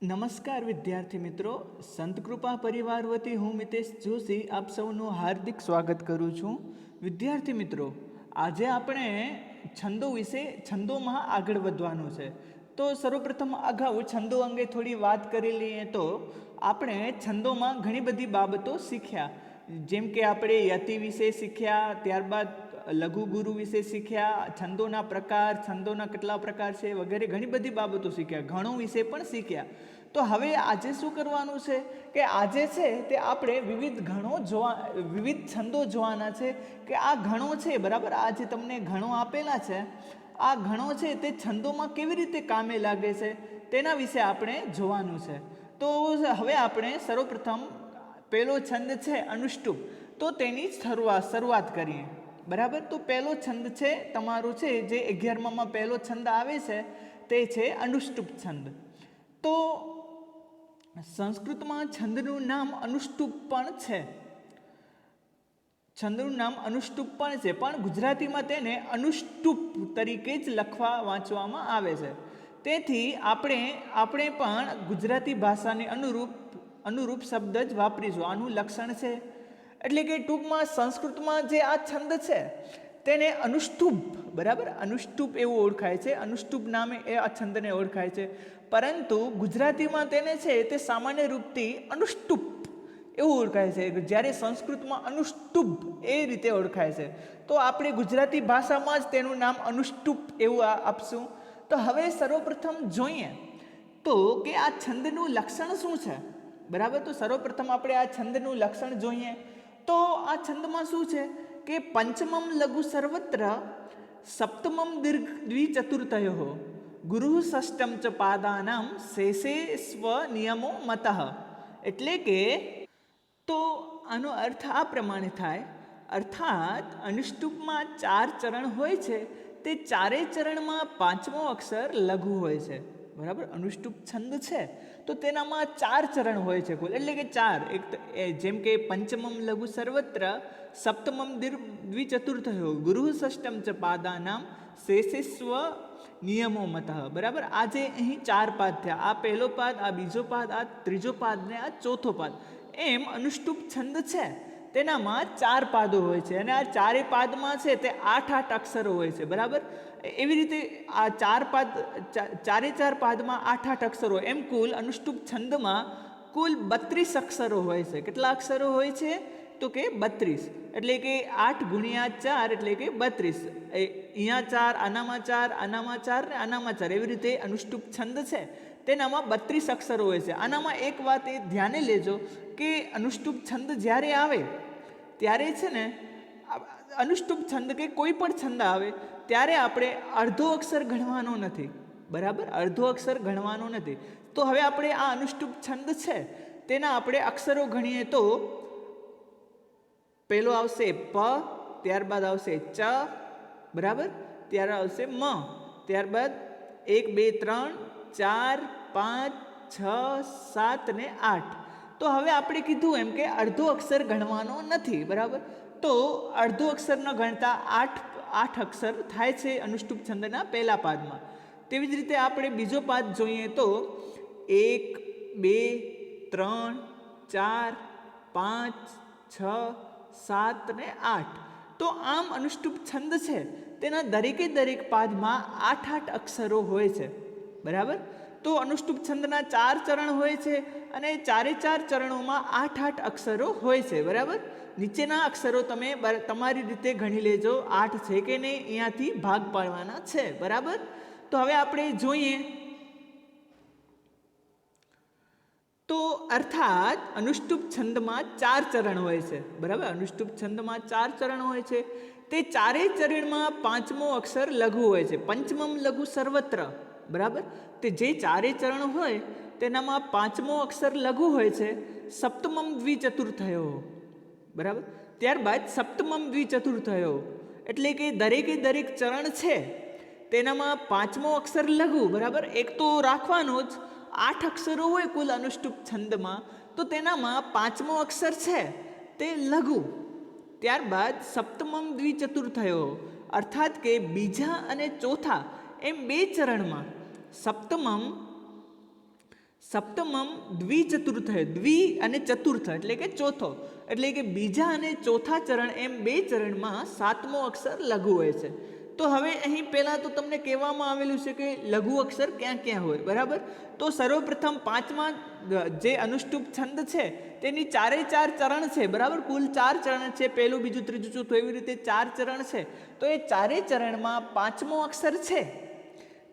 નમસ્કાર વિદ્યાર્થી મિત્રો, સંત કૃપા પરિવાર વતી હું મિતેશ જોશી આપ સૌનું હાર્દિક સ્વાગત કરું છું. વિદ્યાર્થી મિત્રો, આજે આપણે છંદો વિશે છંદોમાં આગળ વધવાનું છે. તો સર્વપ્રથમ અગાઉ છંદો અંગે થોડી વાત કરી લઈએ તો આપણે છંદોમાં ઘણી બધી બાબતો શીખ્યા. જેમ કે આપણે યતિ વિશે શીખ્યા, ત્યારબાદ લઘુ ગુરુ વિશે શીખ્યા, છંદોના પ્રકાર, છંદોના કેટલા પ્રકાર છે વગેરે ઘણી બધી બાબતો શીખ્યા, ગણો વિશે પણ શીખ્યા. તો હવે આજે શું કરવાનું છે કે આજે છે તે આપણે વિવિધ છંદો જોવાના છે કે આ ગણો છે, બરાબર. આ જે તમને ગણો આપેલા છે, આ ગણો છે તે છંદોમાં કેવી રીતે કામે લાગે છે તેના વિશે આપણે જોવાનું છે. તો હવે આપણે સર્વપ્રથમ પહેલો છંદ છે અનુષ્ટુપ, તો તેની શરૂઆત કરીએ, બરાબર. તો પહેલો છંદ છે તમારો છે જે 11માં પહેલો છંદ આવે છે તે છે અનુષ્ટુપ છંદ. તો સંસ્કૃતમાં છંદનું નામ અનુષ્ટુપ પણ છે, છંદનું નામ અનુષ્ટુપ પણ છે, પણ ગુજરાતીમાં તેને અનુષ્ટુપ તરીકે જ વાંચવામાં આવે છે. તેથી આપણે પણ ગુજરાતી ભાષાને અનુરૂપ શબ્દ જ વાપરીશું. આનું લક્ષણ છે એટલે કે ટૂંકમાં સંસ્કૃતમાં જે આ છંદ છે તેને અનુષ્ટુપ, બરાબર, અનુષ્ટુપ એવું ઓળખાય છે, અનુષ્ટુપ નામે એ આ છંદને ઓળખાય છે. પરંતુ ગુજરાતીમાં તેને છે તે સામાન્ય રૂપથી અનુષ્ટુપ એવું ઓળખાય છે, જ્યારે સંસ્કૃતમાં અનુષ્ટુપ એ રીતે ઓળખાય છે. તો આપણે ગુજરાતી ભાષામાં જ તેનું નામ અનુષ્ટુપ એવું આપશું. તો હવે સર્વપ્રથમ જોઈએ તો કે આ છંદનું લક્ષણ શું છે, બરાબર. તો સર્વપ્રથમ આપણે આ છંદનું લક્ષણ જોઈએ તો આ છંદમાં શું છે કે પંચમમ લઘુ સર્વત્ર, સપ્તમમ દીર્ઘ દ્વિચતુર્થયો, ગુરુ ષષ્ટમ ચ પાદાનામ શેષે સ્વ નિયમો મતઃ. એટલે કે તો આનો અર્થ આ પ્રમાણે થાય, અર્થાત અનુષ્ટુપમાં 4 ચરણ હોય છે, તે ચારેય ચરણમાં પાંચમો અક્ષર લઘુ હોય છે, બરાબર. અનુષ્ટુપ છંદ છે તો તેનામાં 4 ચરણ હોય છે કુલ, એટલે કે 4. જેમ કે પંચમમ લઘુ સર્વત્ર, સપ્તમમ દ્વિચતુર્થયો, ગુરુ ષષ્ટમ ચ પાદાનામ શેષેસ્વ નિયમો મતઃ, બરાબર. આ જે અહીં 4 પાદ થયા, આ પહેલો પાદ, આ બીજો પાદ, આ ત્રીજો પાદ ને આ ચોથો પાદ, એમ અનુષ્ટુપ છંદ છે તેનામાં 4 પાદો હોય છે અને આ ચારેય પાદમાં છે તે 8 અક્ષરો હોય છે, બરાબર. એવી રીતે આ 4 પાદમાં 8 અક્ષરો, એમ કુલ અનુષ્ટુપ છંદમાં કુલ 32 અક્ષરો હોય છે. કેટલા અક્ષરો હોય છે તો કે 32, એટલે કે 8 ગુણ્યા 4 એટલે કે 32. અહીંયા 4, આનામાં 4, આનામાં 4 ને આનામાં 4, એવી રીતે અનુષ્ટુપ છંદ છે તેનામાં 32 અક્ષરો હોય છે. આનામાં એક વાત એ ધ્યાને લેજો કે અનુષ્ટુપ છંદ જ્યારે આવે ત્યારે છે ને, અનુષ્ટુપ છંદ કે કોઈ પણ છંદ આવે ત્યારે આપણે અડધો અક્ષર ગણવાનો નથી, બરાબર, અડધો અક્ષર ગણવાનો નથી. તો હવે આપણે આ અનુષ્ટુપ છંદ છે તેના આપણે અક્ષરો ગણીએ તો પહેલો આવશે પ, ત્યારબાદ આવશે ચ, બરાબર, ત્યાર આવશે મ, ત્યારબાદ 1 2 3 4 5 6 7 ને 8. તો હવે આપણે કીધું એમ કે અડધો અક્ષર ગણવાનો નથી, બરાબર. તો અડધો અક્ષર ન ગણતા 8 અક્ષર થાય છે અનુષ્ટુપ છંદના પહેલા પાદમાં. તેવી જ રીતે આપણે બીજો પાદ જોઈએ તો 1 2 3 4 5 6 7 ને 8. તો આમ અનુષ્ટુપ છંદ છે તેના દરેક પાદમાં 8 અક્ષરો હોય છે, બરાબર. તો અનુષ્ટુપ છંદના 4 ચરણ હોય છે અને 4 ચરણોમાં 8 અક્ષરો હોય છે, બરાબર. નીચેના અક્ષરો તમે તમારી રીતે ગણી લેજો, 8 છે કે નહીં, અહીંયાથી ભાગ પાડવાના છે, બરાબર. તો હવે આપણે જોઈએ તો અર્થાત અનુષ્ટુપ છંદમાં 4 ચરણ હોય છે, બરાબર. અનુષ્ટુપ છંદમાં 4 ચરણ હોય છે, તે ચારેય ચરણમાં પાંચમો અક્ષર લઘુ હોય છે. પંચમમ લઘુ સર્વત્ર, બરાબર. તે જે ચારેય ચરણ હોય તેનામાં પાંચમો અક્ષર લઘુ હોય છે. સપ્તમમ દ્વિચતુર્થયો, બરાબર. ત્યારબાદ સપ્તમમ દ્વિચતુર્થયો એટલે કે દરેક ચરણ છે તેનામાં પાંચમો અક્ષર લઘુ, બરાબર. એક તો રાખવાનો જ, 8 અક્ષરો હોય કુલ અનુષ્ટુપ છંદમાં, તો તેનામાં પાંચમો અક્ષર છે તે લઘુ. ત્યારબાદ સપ્તમમ દ્વિચતુર્થયો, અર્થાત કે બીજા અને ચોથા એમ 2 ચરણમાં સપ્તમમ દ્વિચતુર્થ, દ્વિ અને ચતુર્થ એટલે કે ચોથો, એટલે કે બીજા અને ચોથા ચરણ એમ બે ચરણમાં સાતમો અક્ષર લઘુ હોય છે. તો હવે અહીં પહેલાં તો તમને કહેવામાં આવેલું છે કે લઘુ અક્ષર ક્યાં ક્યાં હોય, બરાબર. તો સર્વપ્રથમ પાંચમા જે અનુષ્ટુપ છંદ છે તેની ચારે ચાર ચરણ છે, બરાબર. કુલ 4 ચરણ છે, પહેલું બીજું ત્રીજું ચોથું એવી રીતે 4 ચરણ છે. તો એ ચારેય ચરણમાં પાંચમો અક્ષર છે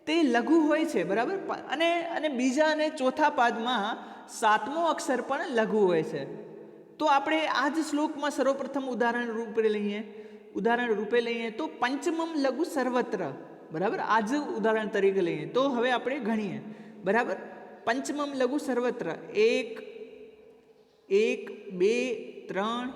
તે લઘુ હોય છે, બરાબર. અને બીજા અને ચોથા પાદમાં સાતમો અક્ષર પણ લઘુ હોય છે. તો આપણે આ જ શ્લોકમાં સર્વપ્રથમ ઉદાહરણ રૂપે લઈએ તો પંચમમ લઘુ સર્વત્ર, બરાબર. આ જ ઉદાહરણ તરીકે લઈએ તો હવે આપણે ગણીએ, બરાબર. પંચમમ લઘુ સર્વત્ર 1 2 3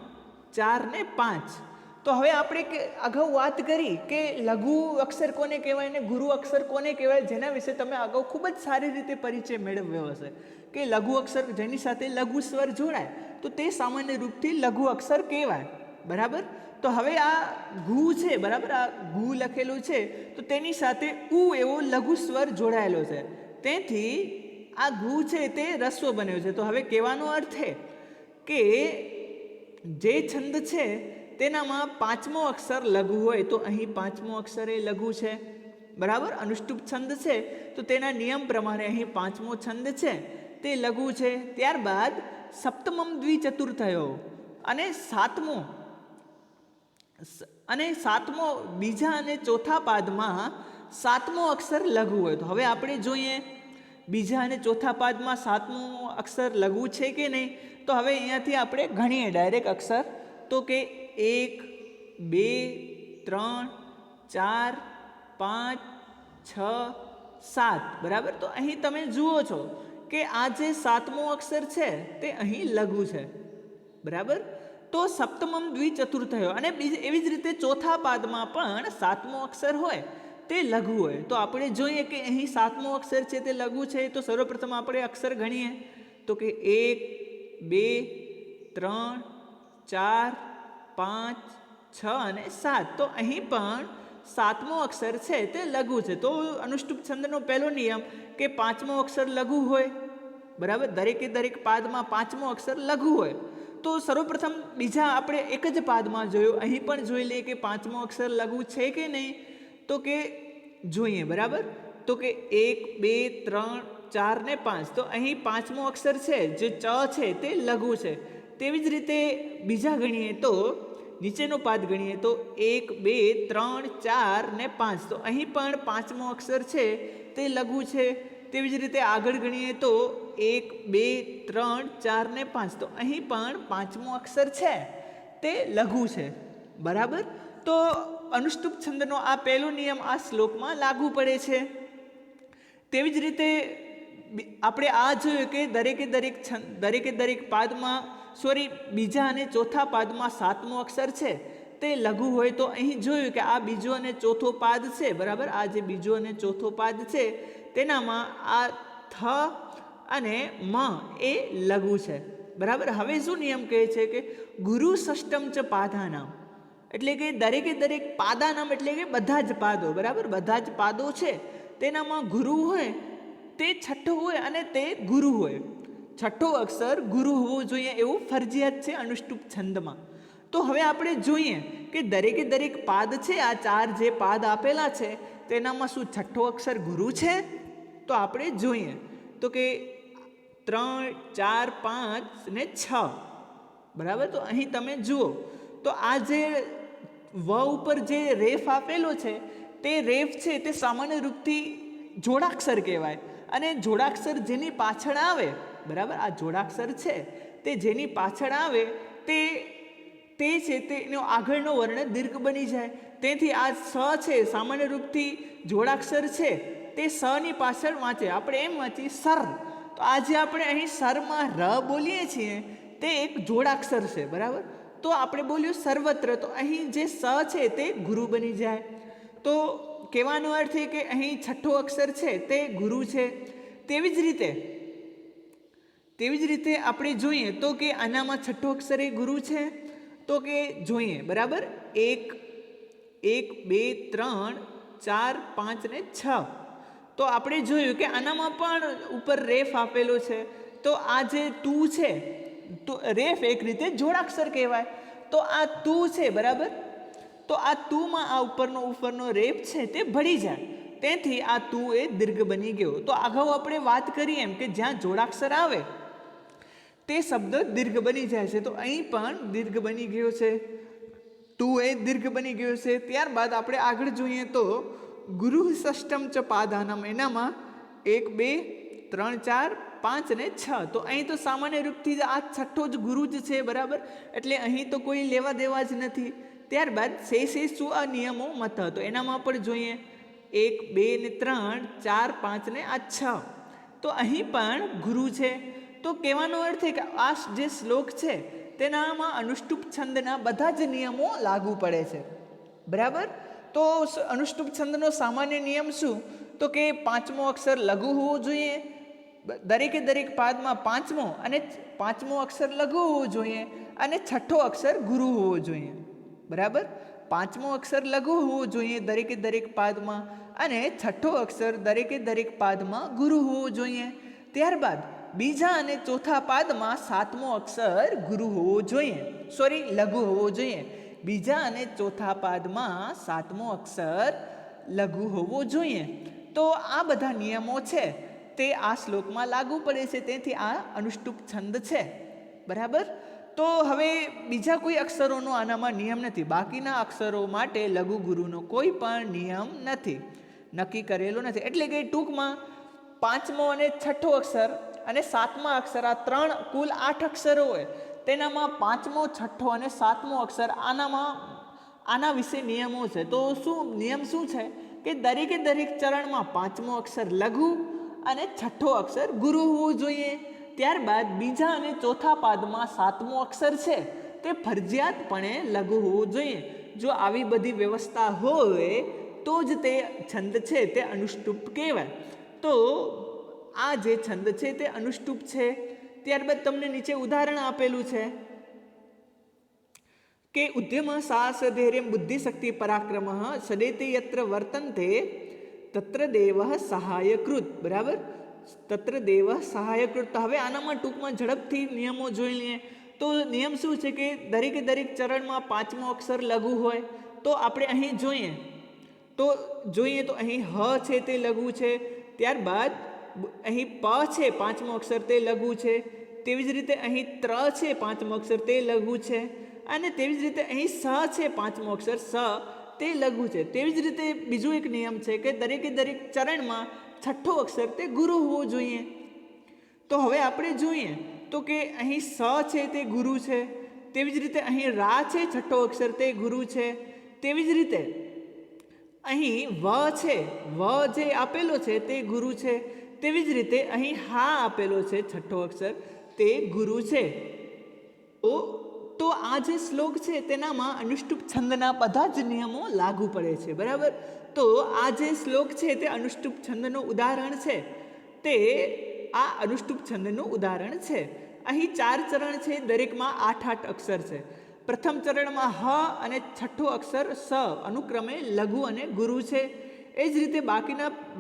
4 ને 5. તો હવે આપણે અગાઉ વાત કરી કે લઘુ અક્ષર કોને કહેવાય ને ગુરુ અક્ષર કોને કહેવાય, જેના વિશે તમે અગાઉ ખૂબ જ સારી રીતે પરિચય મેળવ્યો હશે કે લઘુ અક્ષર જેની સાથે લઘુ સ્વર જોડાય તો તે સામાન્ય રૂપથી લઘુ અક્ષર કહેવાય, બરાબર. તો હવે આ ઘુ છે, બરાબર. આ ઘુ લખેલું છે તો તેની સાથે ઉ એવો લઘુ સ્વર જોડાયેલો છે, તેથી આ ઘુ છે તે રસ્વ બન્યો છે. તો હવે કહેવાનો અર્થ છે કે જે છંદ છે તેનામાં પાંચમો અક્ષર લઘુ હોય તો અહીં પાંચમો અક્ષર એ લઘુ છે, બરાબર. અનુષ્ટુપ છંદ છે તો તેના નિયમ પ્રમાણે અહીં પાંચમો છંદ છે તે લઘુ છે. ત્યારબાદ સપ્તમમ દ્વિચતુર્થયો અને સાતમો બીજા અને ચોથા પાદમાં સાતમો અક્ષર લઘુ હોય. તો હવે આપણે જોઈએ બીજા અને ચોથા પાદમાં સાતમો અક્ષર લઘુ છે કે નહીં. તો હવે અહીંયાથી આપણે ગણીએ ડાયરેક્ટ અક્ષર, તો કે 1 2 3 4 5 6 7, બરાબર. તો અહીં તમે જુઓ છો કે આ જે સાતમો અક્ષર છે તે અહીં લઘુ છે, બરાબર. તો સપ્તમમ દ્વિચતુર્થયો અને એવી જ રીતે ચોથા પાદમાં પણ સાતમો અક્ષર હોય તે લઘુ હોય. તો આપણે જોઈએ કે અહીં સાતમો અક્ષર છે તે લઘુ છે. તો સર્વપ્રથમ આપણે અક્ષર ગણીએ તો કે 1 2 3 4 5 6 અને 7. તો અહીં પણ સાતમો અક્ષર છે તે લઘુ છે. તો અનુષ્ટુપ છંદનો પહેલો નિયમ કે પાંચમો અક્ષર લઘુ હોય, બરાબર. દરેક પાદમાં પાંચમો અક્ષર લઘુ હોય. તો સર્વપ્રથમ બીજા આપણે એક જ પાદમાં જોયું, અહીં પણ જોઈ લઈએ કે પાંચમો અક્ષર લઘુ છે કે નહીં. તો કે જોઈએ, બરાબર. તો કે 1 2 3 4 ને 5. તો અહીં પાંચમો અક્ષર છે જે ચ છે તે લઘુ છે. તેવી જ રીતે બીજા ગણીએ તો નીચેનો પાદ ગણીએ તો 1 2 3 4 ને 5. તો અહીં પણ પાંચમો અક્ષર છે તે લઘુ છે. તેવી જ રીતે આગળ ગણીએ તો 1 2 3 4 ને 5. તો અહીં પણ પાંચમો અક્ષર છે તે લઘુ છે, બરાબર. તો અનુષ્ટુપ છંદનો આ પહેલો નિયમ આ શ્લોકમાં લાગુ પડે છે. તેવી જ રીતે આપણે આ જોયું કે દરેકે પાદમાં બીજા અને ચોથા પાદમાં સાતમો અક્ષર છે તે લઘુ હોય. તો અહીં જોયું કે આ બીજો અને ચોથો પાદ છે, બરાબર. આ જે બીજો અને ચોથો પાદ છે તેનામાં આ થ અને મ એ લઘુ છે, બરાબર. હવે શું નિયમ કહે છે કે ગુરુ ષષ્ટમ ચ પાદાનામ, એટલે કે દરેક પાદાનામ એટલે કે બધા જ પાદો, બરાબર. બધા જ પાદો છે તેનામાં ગુરુ હોય તે છઠ્ઠો હોય અને તે ગુરુ હોય. છઠ્ઠો અક્ષર ગુરુ હોવો જોઈએ એવું ફરજિયાત છે અનુષ્ટુપ છંદમાં. તો હવે આપણે જોઈએ કે દરેક પાદ છે, આ ચાર જે પાદ આપેલા છે તેનામાં શું છઠ્ઠો અક્ષર ગુરુ છે. તો આપણે જોઈએ તો કે 3 4 5 ને 6, બરાબર. તો અહીં તમે જુઓ તો આ જે વ ઉપર જે રેફ આપેલો છે તે રેફ છે તે સામાન્ય રૂપથી જોડાક્ષર કહેવાય. અને જોડાક્ષર જેની પાછળ આવે, બરાબર. આ જોડાક્ષર છે તે જેની પાછળ આવે તે છે તેનો આગળનો વર્ણ દીર્ઘ બની જાય. તેથી આ સ છે સામાન્ય રૂપથી જોડાક્ષર છે તે સ ની પાછળ વાંચે. આપણે એમ વાંચીએ સર. તો આજે આપણે અહીં સરમાં ર બોલીએ છીએ તે એક જોડાક્ષર છે, બરાબર. તો આપણે બોલ્યું સર્વત્ર. તો અહીં જે સ છે તે ગુરુ બની જાય. તો કહેવાનો અર્થ એ કે અહીં છઠ્ઠો અક્ષર છે તે ગુરુ છે. તેવી જ રીતે આપણે જોઈએ તો કે આનામાં છઠ્ઠો અક્ષર એ ગુરુ છે. તો કે જોઈએ, બરાબર. 1 2 3 4 5 ને 6. તો આપણે જોયું કે આનામાં પણ ઉપર રેફ આપેલો છે. તો આ જે તું છે, તો રેફ એક રીતે જોડાક્ષર કહેવાય. તો આ તું છે, બરાબર. તો આ તુંમાં આ ઉપરનો રેફ છે તે ભળી જાય, તેથી આ તું એ દીર્ઘ બની ગયો. તો અગાઉ આપણે વાત કરી એમ કે જ્યાં જોડાક્ષર આવે તે શબ્દ દીર્ઘ બની જાય છે. તો અહીં પણ દીર્ઘ બની ગયો છે, તું એ દીર્ઘ બની ગયો છે. ત્યારબાદ આપણે આગળ જોઈએ તો ગુરુ ષષ્ટમ ચ પાદાનમ, એનામાં 1 2 3 4 5 અને 6. તો અહીં તો સામાન્ય રૂપથી આ છઠ્ઠો જ ગુરુ જ છે, બરાબર. એટલે અહીં તો કોઈ લેવા દેવા જ નથી. ત્યારબાદ શેષેષુ અનિયમો મત, તો એનામાં પણ જોઈએ 1 2 ને 3 4 5 ને આ 6. તો અહીં પણ ગુરુ છે. તો કહેવાનો અર્થ છે કે આ જે શ્લોક છે તેનામાં અનુષ્ટુપ છંદના બધા જ નિયમો લાગુ પડે છે, બરાબર. તો અનુષ્ટુપ છંદનો સામાન્ય નિયમ શું? તો કે પાંચમો અક્ષર લઘુ હોવો જોઈએ, દરેકે દરેક પાદમાં પાંચમો અને પાંચમો અક્ષર લઘુ હોવો જોઈએ, અને છઠ્ઠો અક્ષર ગુરુ હોવો જોઈએ, બરાબર. પાંચમો અક્ષર લઘુ હોવો જોઈએ દરેકે દરેક પાદમાં, અને છઠ્ઠો અક્ષર દરેકે દરેક પાદમાં ગુરુ હોવો જોઈએ. ત્યારબાદ બીજા અને ચોથા પાદમાં સાતમો અક્ષર ગુરુ હોવો જોઈએ, લઘુ હોવો જોઈએ. બીજા અને ચોથા પાદમાં સાતમો અક્ષર લઘુ હોવો જોઈએ. તો આ બધા નિયમો છે તે આ શ્લોકમાં લાગુ પડે છે, તેથી આ અનુષ્ટુપ છંદ છે, બરાબર. તો હવે બીજા કોઈ અક્ષરોનો આનામાં નિયમ નથી. બાકીના અક્ષરો માટે લઘુ ગુરુનો કોઈ પણ નિયમ નથી, નક્કી કરેલો નથી. એટલે કે ટૂંકમાં પાંચમો અને છઠ્ઠો અક્ષર અને સાતમા અક્ષર, આ ત્રણ કુલ 8 અક્ષરો હોય, તેનામાં પાંચમો, છઠ્ઠો અને સાતમો અક્ષર આના વિશે નિયમો છે. તો નિયમ શું છે કે દરેકે દરેક ચરણમાં પાંચમો અક્ષર લઘુ અને છઠ્ઠો અક્ષર ગુરુ હોવો જોઈએ. ત્યારબાદ બીજા અને ચોથા પાદમાં સાતમો અક્ષર છે તે ફરજિયાતપણે લઘુ હોવો જોઈએ. જો આવી બધી વ્યવસ્થા હોય તો જ તે છંદ છે તે અનુષ્ટુપ કહેવાય. તો આ જે છંદ છે તે અનુષ્ટુપ છે. ત્યારબાદ તમને નીચે ઉદાહરણ આપેલું છે કે ઉદ્યમ સાહસ ધૈર્ય બુદ્ધિ શક્તિ પરાક્રમ સદેતે યત્ર વર્તન્તે તત્ર દેવ સહાયકૃત, બરાબર. તત્ર દેવ સહાયકૃત. હવે આનામાં ટૂંકમાં ઝડપથી નિયમો જોઈ લઈએ. તો નિયમ શું છે કે દરેકે દરેક ચરણમાં પાંચમો અક્ષર લઘુ હોય. તો આપણે અહીં જોઈએ તો અહીં હ છે તે લઘુ છે. ત્યારબાદ અહીં પ છે પાંચમો અક્ષર તે લઘુ છે. તેવી જ રીતે અહીં ત્ર છે પાંચમો અક્ષર તે લઘુ છે. અને તેવી જ રીતે અહીં સ છે પાંચમો અક્ષર સ તે લઘુ છે. તેવી જ રીતે બીજો એક નિયમ છે કે દરેકે દરેક ચરણમાં છઠ્ઠો અક્ષર તે ગુરુ હોવો જોઈએ. તો હવે આપણે જોઈએ તો કે અહીં સ છે તે ગુરુ છે. તેવી જ રીતે અહીં રા છે છઠ્ઠો અક્ષર તે ગુરુ છે. તેવી જ રીતે અહીં વ છે, વ જે આપેલો છે તે ગુરુ છે. તેવી જ રીતે અહીં હા આપેલો છે છઠ્ઠો અક્ષર તે ગુરુ છે. તો આ જે શ્લોક છે તેનામાં અનુષ્ટુપ છંદના બધા જ નિયમો લાગુ પડે છે, બરાબર. તો આ જે શ્લોક છે તે અનુષ્ટુપ છંદનું ઉદાહરણ છે. તે આ અનુષ્ટુપ છંદનું ઉદાહરણ છે. અહીં 4 ચરણ છે, દરેકમાં 8 અક્ષર છે. પ્રથમ ચરણમાં હ અને છઠ્ઠો અક્ષર સ અનુક્રમે લઘુ અને ગુરુ છે. એ જ રીતે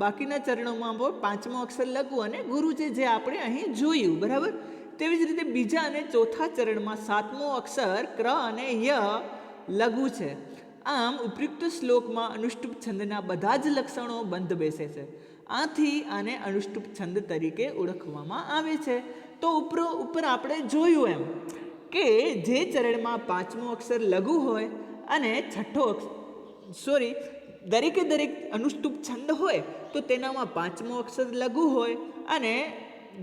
બાકીના ચરણોમાં પણ પાંચમો અક્ષર લઘુ અને ગુરુ છે, જે આપણે અહીં જોયું, બરાબર. તેવી જ રીતે બીજા અને ચોથા ચરણમાં સાતમો અક્ષર ક્ર અને ય લઘુ છે. આમ ઉપયુક્ત શ્લોકમાં અનુષ્ટુપ છંદના બધા જ લક્ષણો બંધ બેસે છે. આથી આને અનુષ્ટુપ છંદ તરીકે ઓળખવામાં આવે છે. તો ઉપર આપણે જોયું એમ કે જે ચરણમાં પાંચમો અક્ષર લઘુ હોય અને દરેકે દરેક અનુષ્ટુપ છંદ હોય તો તેનામાં પાંચમો અક્ષર લઘુ હોય, અને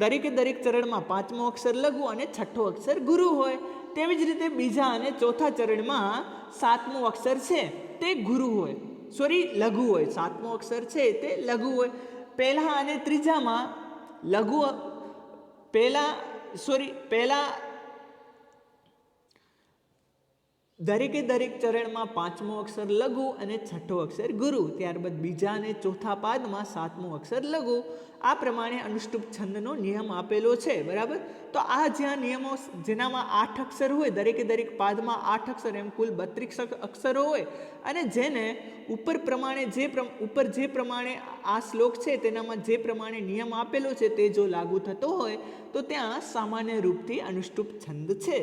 દરેકે દરેક ચરણમાં પાંચમો અક્ષર લઘુ અને છઠ્ઠો અક્ષર ગુરુ હોય. તેવી જ રીતે બીજા અને ચોથા ચરણમાં સાતમો અક્ષર છે તે ગુરુ હોય, લઘુ હોય. સાતમો અક્ષર છે તે લઘુ હોય. પહેલા અને ત્રીજામાં દરેકે દરેક ચરણમાં પાંચમો અક્ષર લઘુ અને છઠ્ઠો અક્ષર ગુરુ, ત્યારબાદ બીજા અને ચોથા પાદમાં સાતમો અક્ષર લઘુ. આ પ્રમાણે અનુષ્ટુપ છંદનો નિયમ આપેલો છે. બરાબર, તો આ જ્યાં નિયમો જેનામાં 8 અક્ષર હોય, દરેકે દરેક પાદમાં 8 અક્ષર, એમ કુલ 32 અક્ષરો હોય, અને જેને ઉપર જે પ્રમાણે આ શ્લોક છે તેનામાં જે પ્રમાણે નિયમ આપેલો છે તે જો લાગુ થતો હોય તો ત્યાં સામાન્ય રૂપથી અનુષ્ટુપ છંદ છે.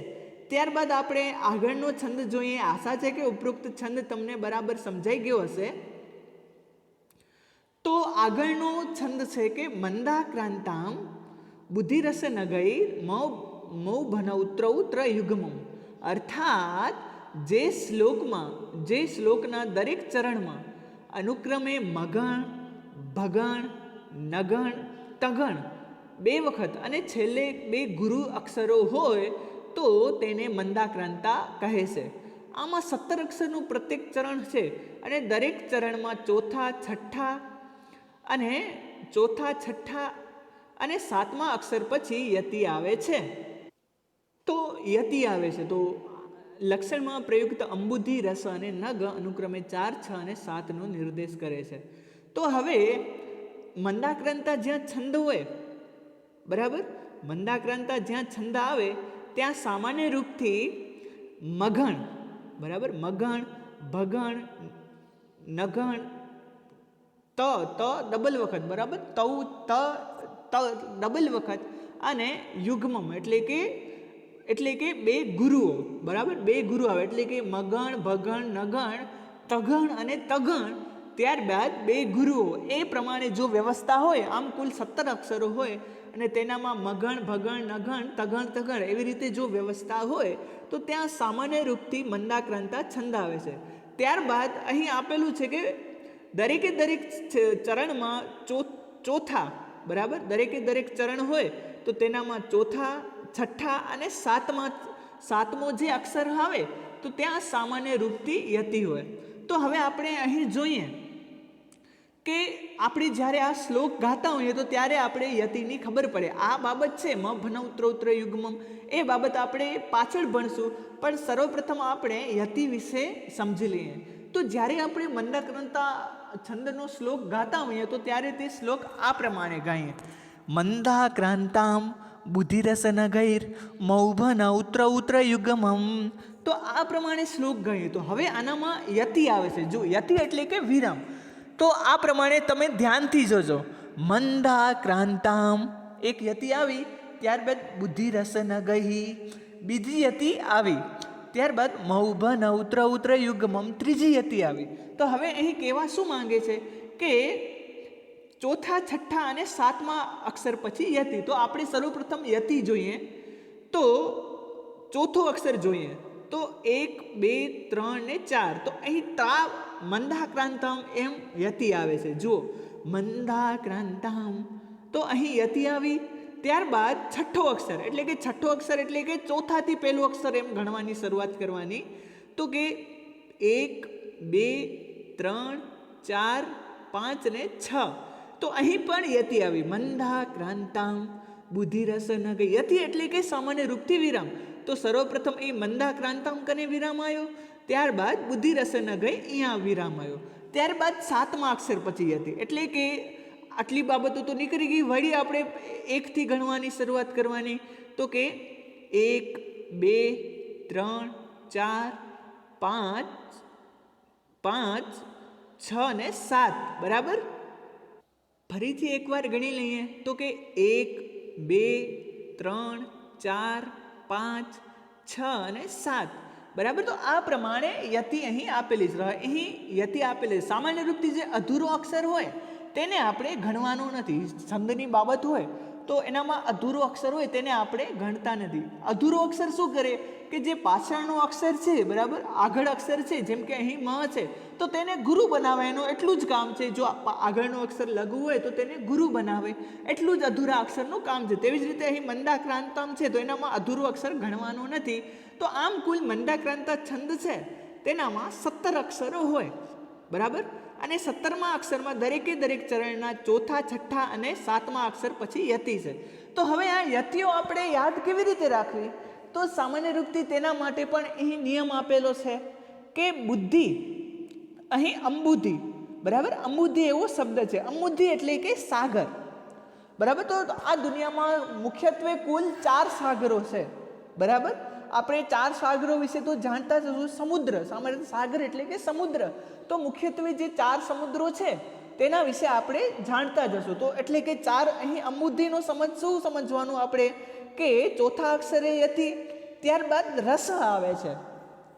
ત્યારબાદ આપણે આગળનો છંદ જોઈએ. આશા છે કે ઉપરોક્ત છંદ તમને બરાબર સમજાઈ ગયો હશે. તો આગળનો છંદ છે કે મંદાક્રાંતામ બુદ્ધિરસ નગૈર મૌ ભનૌત્રૌત્ર યુગ્મમ. અર્થાત જે શ્લોકના દરેક ચરણમાં અનુક્રમે મગણ, ભગણ, નગણ, તગણ 2 વખત અને છેલ્લે 2 ગુરુ અક્ષરો હોય તો તેને મંદાક્રાંતા કહે છે. આમાં 17 અક્ષરનું પ્રત્યેક ચરણ છે અને દરેક ચરણમાં ચોથા, છઠ્ઠા અને સાતમા અક્ષર પછી યતિ આવે છે. તો લક્ષણમાં પ્રયુક્ત અંબુધિ, રસ અને નગ અનુક્રમે 4, 6 અને 7નો નિર્દેશ કરે છે. તો હવે મંદાક્રાંતા જ્યાં છંદ હોય, બરાબર, મંદાક્રાંતા જ્યાં છંદ આવે ત્યાં સામાન્ય રૂપથી મઘણ, બરાબર, મઘણ, ભગણ, નગણ, ત ડબલ વખત, બરાબર, ત ડબલ વખત, અને યુગ્મમ એટલે કે 2 ગુરુઓ, બરાબર, 2 ગુરુ આવે એટલે કે મગણ, ભગણ, નગણ, તગણ અને તગણ. ત્યારબાદ 2 ગુરુઓ, એ પ્રમાણે જો વ્યવસ્થા હોય, આમ કુલ 17 અક્ષરો હોય અને તેનામાં મગણ, ભગણ, નગણ, તગણ એવી રીતે જો વ્યવસ્થા હોય તો ત્યાં સામાન્ય રૂપથી મંદાક્રાંતા છંદ આવે છે. ત્યારબાદ અહીં આપેલું છે કે દરેકે દરેક ચરણમાં ચોથા, બરાબર, દરેકે દરેક ચરણ હોય તો તેનામાં ચોથા, છઠ્ઠા અને સાતમો જે અક્ષર આવે તો ત્યાં સામાન્ય રૂપથી યતિ હોય. તો હવે આપણે અહીં જોઈએ કે આપણે જ્યારે આ શ્લોક ગાતા હોઈએ તો ત્યારે આપણે યતિની ખબર પડે. આ બાબત છે મ ભનૌત્રૌત્ર યુગ્મમ, એ બાબત આપણે પાછળ ભણશું, પણ સર્વપ્રથમ આપણે યતિ વિશે સમજી લઈએ. તો જ્યારે આપણે મંદાક્રાંતા છંદનો શ્લોક ગાતા હોઈએ તો ત્યારે તે શ્લોક આ પ્રમાણે ગાઈએ. મંદાક્રાંતામ બુદ્ધિરસ નગૈર મૌભનૌત્રૌત્ર યુગ્મમ. તો આ પ્રમાણે શ્લોક ગાઈએ. તો હવે આનામાં યતિ આવે છે. જો યતિ એટલે કે વિરામ. તો આ પ્રમાણે તમે ધ્યાનથી જોજો. મંદાક્રાંતામ એક યતિ આવી, ત્યારબાદ બુદ્ધિરસ નગૈ બીજી યતિ આવી, ત્યારબાદ મૌભનૌત્રૌત્ર યુગ્મમ ત્રીજી યતિ આવી. તો હવે અહીં કહેવા શું માંગે છે કે ચોથા, છઠ્ઠા અને સાતમા અક્ષર પછી યતિ. તો આપણે સર્વપ્રથમ યતિ જોઈએ તો ચોથો અક્ષર જોઈએ તો 1, 2, 3 ને 4. તો અહીં મંદાક્રાંતામ એમ યતિ આવે છે. જુઓ, મંદાક્રાંતામ, તો અહીં યતિ આવી. ત્યારબાદ છઠ્ઠો અક્ષર એટલે કે ચોથાથી પહેલું અક્ષર એમ ગણવાની શરૂઆત કરવાની. તો કે 1, 2, 3, 4, 5 ને 6. તો અહીં પણ યતિ આવી. મંદાક્રાંતામ બુદ્ધિરસ નગૈ. યતિ એટલે કે સામાન્ય રૂપથી વિરામ. તો સર્વપ્રથમ એ મંદાક્રાંતામ કને વિરામ આવ્યો, ત્યારબાદ બુદ્ધિરસ નગૈ અહીંયા વિરામ આવ્યો, ત્યારબાદ સાતમા અક્ષર પછી યતિ. એટલે કે આટલી બાબતો તો નીકળી ગઈ. વળી આપણે 1 થી ગણવાની શરૂઆત કરવાની. તો કે 1, 2, 3, 4, 5, 6 ને 7. બરાબર, ફરીથી એકવાર ગણી લઈએ. તો કે 1, 2, 3, 4, 5, 6 અને 7. બરાબર, તો આ પ્રમાણે યતિ અહીં આપેલી છે. અહીં યતિ આપેલી. સામાન્ય રૂપથી જે અધૂરો અક્ષર હોય તેને આપણે ગણવાનું નથી. છંદની બાબત હોય તો એનામાં અધૂરો અક્ષર હોય તેને આપણે ગણતા નથી. અધૂરો અક્ષર શું કરે કે જે પાછળનો અક્ષર છે, બરાબર, આગળ અક્ષર છે, જેમ કે અહીં મ છે તો તેને ગુરુ બનાવે, એનું એટલું જ કામ છે. જો આગળનો અક્ષર લઘુ હોય તો તેને ગુરુ બનાવે, એટલું જ અધૂરા અક્ષરનું કામ છે. તેવી જ રીતે અહીં મંદાક્રાંતામ છે તો એનામાં અધૂરો અક્ષર ગણવાનું નથી. તો આમ કુલ મંદાક્રાંતા છંદ છે તેનામાં 17 અક્ષરો હોય, બરાબર, અને 17મા અક્ષરમાં દરેકે દરેક ચરણના ચોથા, છઠ્ઠા અને સાતમા અક્ષર પછી યતિ છે. તો હવે આ યતિઓ આપણે યાદ કેવી રીતે રાખવી? તો સામાન્ય રૂપથી તેના માટે પણ અહીં નિયમ આપેલો છે કે બુદ્ધિ, અહીં અંબુધિ, બરાબર, અંબુધિ એવો શબ્દ છે. અંબુધિ એટલે કે સાગર, બરાબર. તો આ દુનિયામાં મુખ્યત્વે કુલ 4 સાગરો છે, બરાબર. આપણે 4 સાગરો વિશે તો જાણતા જ હશું. સમુદ્ર, સામાન્ય સાગર એટલે કે સમુદ્ર, તો મુખ્યત્વે જે 4 સમુદ્રો છે તેના વિશે આપણે જાણતા જ હશું. તો એટલે કે 4 અહીં અંબુધિનો શું સમજવાનું આપણે કે ચોથા અક્ષરે યતિ, ત્યારબાદ રસ આવે છે,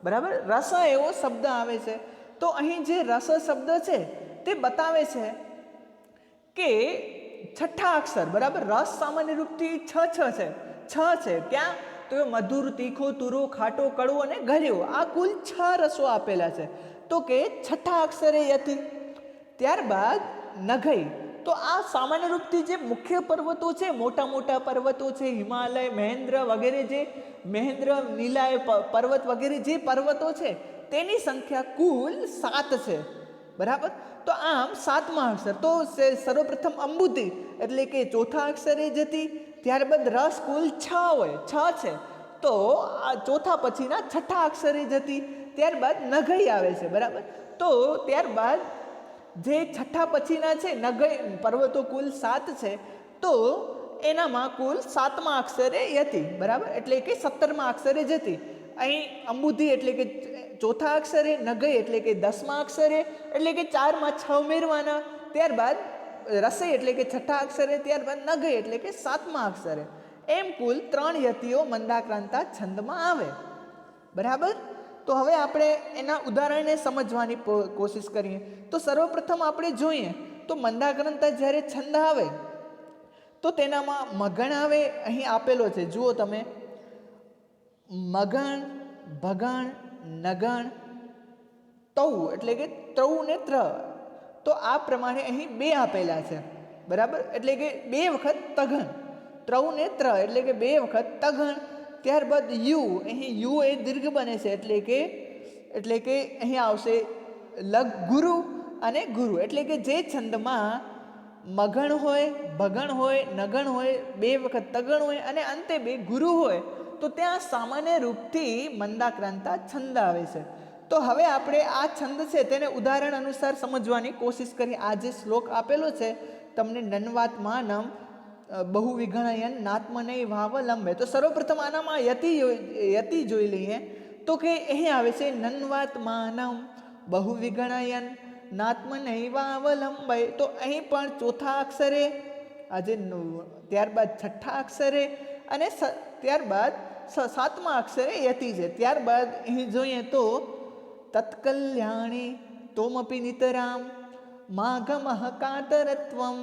બરાબર. રસ એવો શબ્દ આવે છે. તો અહીં જે રસ શબ્દ છે તે બતાવે છે કે છઠ્ઠા અક્ષર, બરાબર. રસ સામાન્ય રૂપથી છ છે. ક્યાં? તો મધુર, તીખો, તુરો, ખાટો, કડવો અને ગળ્યો, આ કુલ 6 રસો આપેલા છે. તો કે છઠ્ઠા અક્ષરે યતિ, ત્યારબાદ નઘઈ. તો આ સામાન્ય રૂપથી જે મુખ્ય પર્વતો છે, મોટા મોટા પર્વતો છે, હિમાલય, મહેન્દ્ર વગેરે, જે મહેન્દ્ર, નીલાય પર્વત વગેરે જે પર્વતો છે તેની સંખ્યા કુલ 7 છે, બરાબર. તો આમ 7મા અક્ષર, તો સર્વપ્રથમ અંબુધિ એટલે કે ચોથા અક્ષરે જતી, ત્યારબાદ રસ કુલ 6 છે. તો આ ચોથા પછીના છઠ્ઠા અક્ષરે જતી, ત્યારબાદ નઘઈ આવે છે, બરાબર. તો ત્યારબાદ જે છઠ્ઠા પછીના છે નઘઈ પર્વતો કુલ 7 છે. તો એનામાં કુલ 7મા અક્ષરે યતિ, બરાબર, એટલે કે 17મા અક્ષરે જતી. અહીં અંબુધિ એટલે કે ચોથા અક્ષરે, નઘઈ એટલે કે 10મા અક્ષરે, એટલે કે 4માં 6 ઉમેરવાના, ત્યારબાદ રસઈ એટલે કે છઠ્ઠા અક્ષરે, ત્યારબાદ નઘઈ એટલે કે 7મા અક્ષરે. એમ કુલ 3 યતિઓ મંદાક્રાંતા છંદમાં આવે, બરાબર. તો હવે આપણે એના ઉદાહરણને સમજવાની કોશિશ કરીએ. તો સર્વપ્રથમ આપણે જોઈએ તો મંદાક્રાંતા જ્યારે છંદ આવે તો તેનામાં મગણ આવે, અહીં આપેલો છે, જુઓ તમે, મગણ, ભગણ, નગણ, તૌ એટલે કે ત્રૌ ને ત્ર. તો આ પ્રમાણે અહીં 2 આપેલા છે, બરાબર. એટલે કે 2 વખત તઘન, ત્રૌ ને ત્ર એટલે કે 2 વખત તઘન. ત્યારબાદ યુ, અહીં યુ એ દીર્ઘ બને છે, એટલે કે અહીં આવશે ગુરુ અને ગુરુ. એટલે કે જે છંદમાં મગણ હોય, ભગણ હોય, નગણ હોય, 2 વખત તગણ હોય અને અંતે 2 ગુરુ હોય, તો ત્યાં સામાન્ય રૂપથી મંદાક્રાંતા છંદ આવે છે. તો હવે આપણે આ છંદ છે તેને ઉદાહરણ અનુસાર સમજવાની કોશિશ કરીએ. આ જે શ્લોક આપેલો છે તમને, નન્વાત માનમ બહુ વિગણયન નાત્મનય ભાવલંબે. તો સર્વપ્રથમ આનામાં યતિ જોઈ લઈએ. તો કે અહીં આવે છે નન્વાત માનમ બહુ વિગણયન નાત્મનય ભાવલંબે. તો અહીં પણ ચોથા અક્ષરે આજે, ત્યારબાદ છઠ્ઠા અક્ષરે અને ત્યારબાદ 7મા અક્ષરે યતિ છે. ત્યારબાદ અહીં જોઈએ તો તત્કલ્યાણી તોમપી નિતરામ માઘમઃ કાતરત્વમ.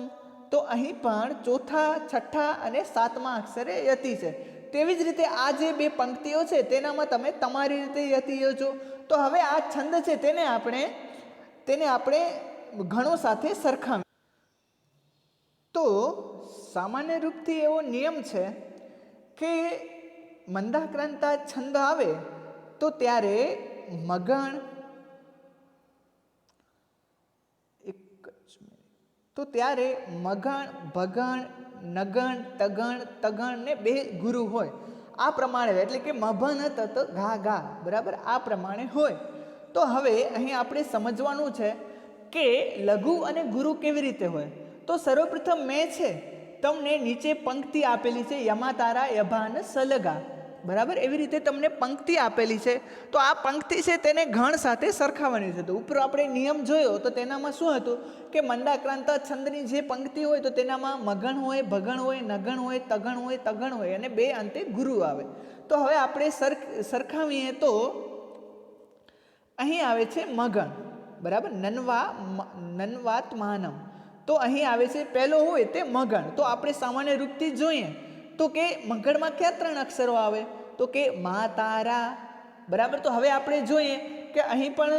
તો અહીં પણ ચોથા, છઠ્ઠા અને 7મા અક્ષરે યતિ છે. તેવી જ રીતે આ જે 2 પંક્તિઓ છે તેનામાં તમે તમારી રીતે યતિઓ છો. તો હવે આ છંદ છે તેને આપણે ગણો સાથે સરખાવીએ. તો સામાન્ય રૂપથી એવો નિયમ છે કે મંદાક્રાંતા છંદ આવે તો ત્યારે મગણ, તો ત્યારે મગણ, ભગણ, નગણ, તગણ ને 2 ગુરુ હોય. આ પ્રમાણે, એટલે કે મભન તત ઘા ઘા, બરાબર, આ પ્રમાણે હોય. તો હવે અહીં આપણે સમજવાનું છે કે લઘુ અને ગુરુ કેવી રીતે હોય. તો સર્વપ્રથમ મેં છે તમને નીચે પંક્તિ આપેલી છે, યમાતારા યભાન સલગા, બરાબર. એવી રીતે તમને પંક્તિ આપેલી છે. તો આ પંક્તિ છે તેને ગણ સાથે સરખાવવાની છે. તો ઉપર આપણે નિયમ જોયો તો તેનામાં શું હતું કે મંદાક્રાંતા છંદની જે પંક્તિ હોય તો તેનામાં મગણ હોય, ભગણ હોય, નગણ હોય, તગણ હોય અને 2 અંતે ગુરુ આવે. તો હવે આપણે સરખાવીએ તો અહીં આવે છે મગણ, બરાબર, નન્વાત માનમ. તો અહીં આવે છે પહેલો હોય તે મગણ. તો આપણે સામાન્ય રૂપથી જોઈએ તો કે મગણમાં કયા 3 અક્ષરો આવે તો કે માતારા, બરાબર. તો હવે આપણે જોઈએ કે અહીં પણ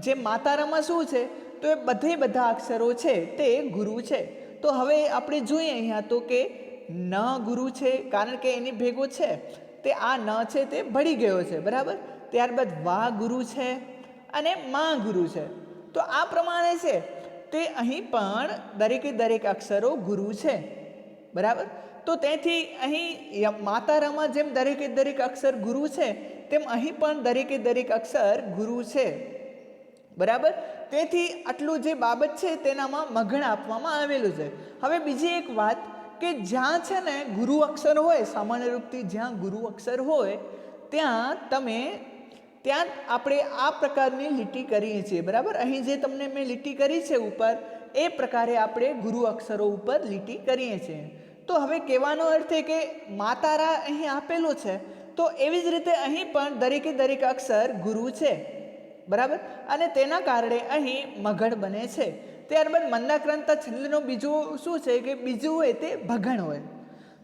જે માતારામાં શું છે તો એ બધા અક્ષરો છે તે ગુરુ છે. તો હવે આપણે જોઈએ અહીંયા તો કે ન ગુરુ છે, કારણ કે એની ભેગો છે તે આ ન છે તે ભળી ગયો છે, બરાબર. ત્યારબાદ વા ગુરુ છે અને મા ગુરુ છે. તો આ પ્રમાણે છે તે અહીં પણ દરેક અક્ષરો ગુરુ છે, બરાબર. તો તેથી અહીં માતારામાં જેમ દરેકે દરેક અક્ષર ગુરુ છે તેમ અહીં પણ દરેકે દરેક અક્ષર ગુરુ છે, બરાબર. તેથી આટલું જે બાબત છે તેનામાં મગણ આપવામાં આવેલું છે. હવે બીજી એક વાત કે જ્યાં છે ને ગુરુ અક્ષર હોય, સામાન્ય રૂપથી જ્યાં ગુરુ અક્ષર હોય ત્યાં આપણે આ પ્રકારની લીટી કરીએ છીએ, બરાબર. અહીં જે તમને મેં લીટી કરી છે ઉપર, એ પ્રકારે આપણે ગુરુ અક્ષરો ઉપર લીટી કરીએ છીએ. તો હવે કહેવાનો અર્થ એ કે માતારા અહીં આપેલો છે, તો એવી જ રીતે અહીં પણ દરેકે દરેક અક્ષર ગુરુ છે, બરાબર. અને તેના કારણે અહીં મગણ બને છે. ત્યારબાદ મંદાક્રાંતા છંદનો બીજું શું છે કે બીજું હોય તે ભગણ હોય.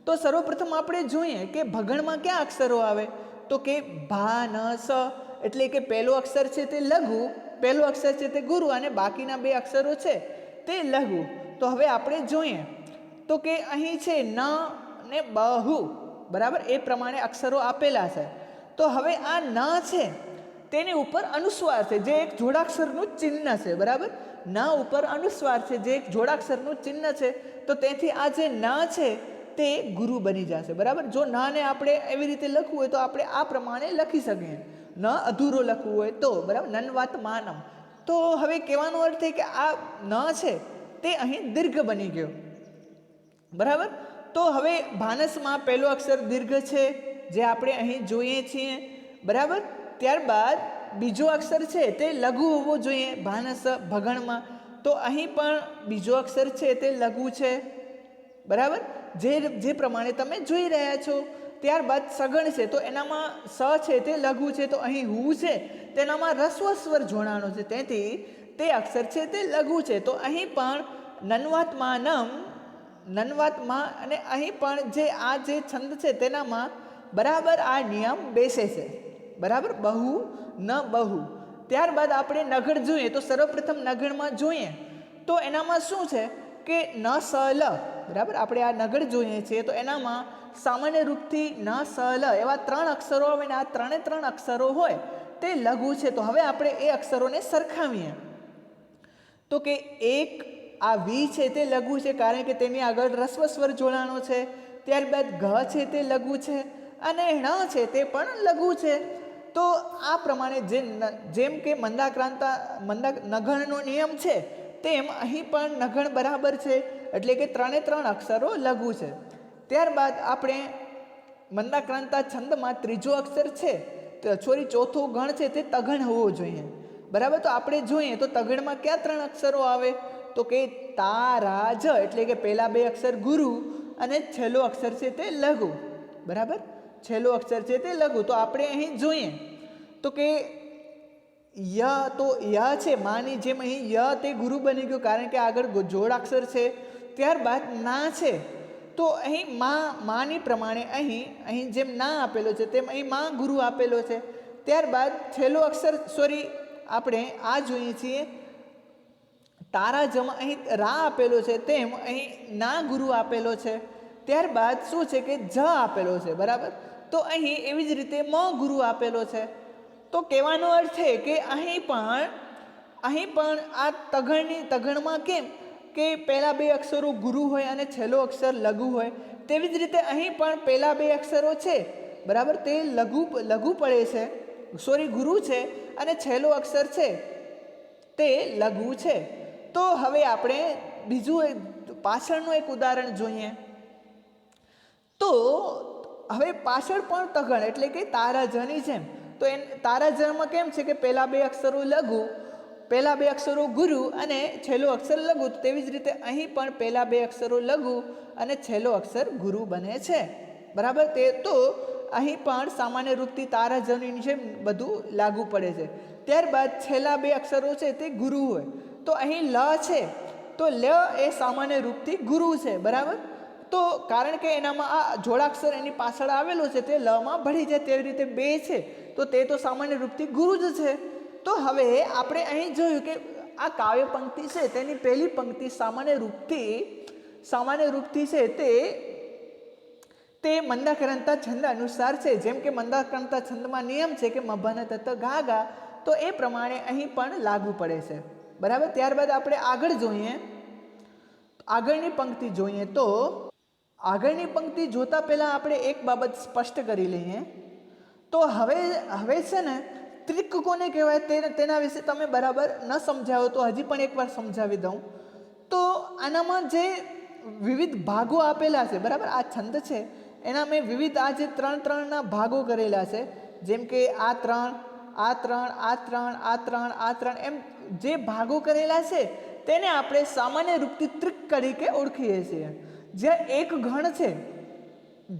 તો સર્વપ્રથમ આપણે જોઈએ કે ભગણમાં ક્યાં અક્ષરો આવે, તો કે ભા ન સ, એટલે કે પહેલો અક્ષર છે તે લઘુ, પહેલો અક્ષર છે તે ગુરુ અને બાકીના બે અક્ષરો છે તે લઘુ. તો હવે આપણે જોઈએ તો કે અહીં છે ન ને બહુ, બરાબર, એ પ્રમાણે અક્ષરો આપેલા છે. તો હવે આ ન છે તેની ઉપર અનુસ્વાર છે જે એક જોડાક્ષરનું ચિહ્ન છે, બરાબર. ન ઉપર અનુસ્વાર છે જે એક જોડાક્ષરનું ચિહ્ન છે. તો તેથી આ જે ન છે તે ગુરુ બની જશે, બરાબર. જો ન ને આપણે એવી રીતે લખવું હોય તો આપણે આ પ્રમાણે લખી શકીએ, ન અધૂરો લખવું હોય તો, બરાબર. નન્વાત માનમ. તો હવે કહેવાનો અર્થ એ કે આ ન છે તે અહીં દીર્ઘ બની ગયો, બરાબર. તો હવે ભાનસમાં પહેલો અક્ષર દીર્ઘ છે જે આપણે અહીં જોઈએ છીએ, બરાબર. ત્યારબાદ બીજો અક્ષર છે તે લઘુ હોવો જોઈએ ભાનસ ભગણમાં, તો અહીં પણ બીજો અક્ષર છે તે લઘુ છે, બરાબર, જે પ્રમાણે તમે જોઈ રહ્યા છો. ત્યારબાદ સગણ છે તો એનામાં સ છે તે લઘુ છે, તો અહીં હું છે તેનામાં રસ્વ સ્વર જોડાણો છે, તેથી તે અક્ષર છે તે લઘુ છે. તો અહીં પણ નન્વાત્મા અને અહીં પણ આ જે છંદ છે તેનામાં બરાબર આ નિયમ બેસે છે, બરાબર, બહુ ન બહુ. ત્યારબાદ આપણે નગર જોઈએ તો સર્વપ્રથમ નગરમાં જોઈએ તો એનામાં શું છે કે ન સ લ, બરાબર. આપણે આ નગર જોઈએ છીએ તો એનામાં સામાન્ય રૂપથી ન સ લ એવા 3 અક્ષરો આવે ને આ 3 અક્ષરો હોય તે લઘુ છે. તો હવે આપણે એ અક્ષરોને સરખાવીએ તો કે એક આ વી છે તે લઘુ છે કારણ કે તેની આગળ રસ્વ સ્વર જોડાણો છે. ત્યારબાદ ઘ છે તે લઘુ છે અને ણ છે તે પણ લઘુ છે. તો આ પ્રમાણે જેમ કે નગણનો નિયમ છે તેમ અહીં પણ નગણ બરાબર છે, એટલે કે 3 અક્ષરો લઘુ છે. ત્યારબાદ આપણે મંદાક્રાંતા છંદમાં ત્રીજો અક્ષર છે ચોથો ગણ છે તે તગણ હોવો જોઈએ, બરાબર. તો આપણે જોઈએ તો તગણમાં ક્યાં 3 અક્ષરો આવે તો કે તા રા જ, એટલે કે પહેલા 2 અક્ષર ગુરુ અને છેલ્લો અક્ષર છે તે લઘુ, બરાબર. છેલ્લો અક્ષર છે તે લઘુ. તો આપણે અહીં જોઈએ તો કે ય, તો ય છે માની જેમ અહીં ય તે ગુરુ બની ગયું કારણ કે આગળ જોડાક્ષર છે. ત્યારબાદ ના છે તો અહીં માની પ્રમાણે અહીં જેમ ના આપેલો છે તેમ અહીં મા ગુરુ આપેલો છે. ત્યારબાદ છેલ્લો અક્ષર આપણે આ જોઈએ છીએ તારા જમાં અહીં રા આપેલો છે તેમ અહીં ના ગુરુ આપેલો છે. ત્યારબાદ શું છે કે જ આપેલો છે, બરાબર. તો અહીં એવી જ રીતે મ ગુરુ આપેલો છે. તો કહેવાનો અર્થ છે કે અહીં પણ આ તગણમાં કેમ કે પહેલા 2 અક્ષરો ગુરુ હોય અને છેલ્લો અક્ષર લઘુ હોય, તેવી જ રીતે અહીં પણ પહેલા 2 અક્ષરો છે, બરાબર, તે લઘુ પડે છે, ગુરુ છે અને છેલ્લો અક્ષર છે તે લઘુ છે. તો હવે આપણે બીજું પાછળનું એક ઉદાહરણ જોઈએ તો હવે પાછળ પણ તગણ એટલે કે તારાજની જેમ. તો તારાજમાં કેમ છે કે પહેલા 2 અક્ષરો લઘુ, પહેલા 2 અક્ષરો ગુરુ અને છેલ્લો અક્ષર લઘુ. તેવી જ રીતે અહીં પણ પહેલા 2 અક્ષરો લઘુ અને છેલ્લો અક્ષર ગુરુ બને છે, બરાબર. તો અહીં પણ સામાન્ય રૂપથી તારાજની જેમ બધું લાગુ પડે છે. ત્યારબાદ છેલ્લા 2 અક્ષરો છે તે ગુરુ હોય તો અહીં લ છે તો લ એ સામાન્ય રૂપથી ગુરુ છે, બરાબર. તો કારણ કે એનામાં આ જોડાક્ષર એની પાછળ આવેલો છે તે લમાં ભળી જાય, તેવી રીતે 2 છે તો તે તો સામાન્ય રૂપથી ગુરુ જ છે. તો હવે આપણે અહીં જોયું કે આ કાવ્ય પંક્તિ છે તેની પહેલી પંક્તિ સામાન્ય રૂપથી છે તે મંદાક્રાંતા છંદ અનુસાર છે. જેમ કે મંદાક્રાંતા છંદમાં નિયમ છે કે મભન તત ગા ગા, તો એ પ્રમાણે અહીં પણ લાગુ પડે છે, બરાબર. ત્યારબાદ આપણે આગળની પંક્તિ જોઈએ તો આગળની પંક્તિ જોતા પહેલાં આપણે એક બાબત સ્પષ્ટ કરી લઈએ. તો હવે છે ને ત્રિક કોને કહેવાય તેના વિશે તમે બરાબર ન સમજાવો તો હજી પણ એકવાર સમજાવી દઉં. તો આનામાં જે વિવિધ ભાગો આપેલા છે, બરાબર, આ છંદ છે એના મેં વિવિધ આ જે ત્રણના ભાગો કરેલા છે, જેમ કે આ ત્રણ, આ ત્રણ, આ ત્રણ, આ ત્રણ, આ ત્રણ, એમ જે ભાગો કરેલા છે તેને આપણે સામાન્ય રૂપથી ત્રિક તરીકે ઓળખીએ છીએ. જ્યાં એક ગણ છે,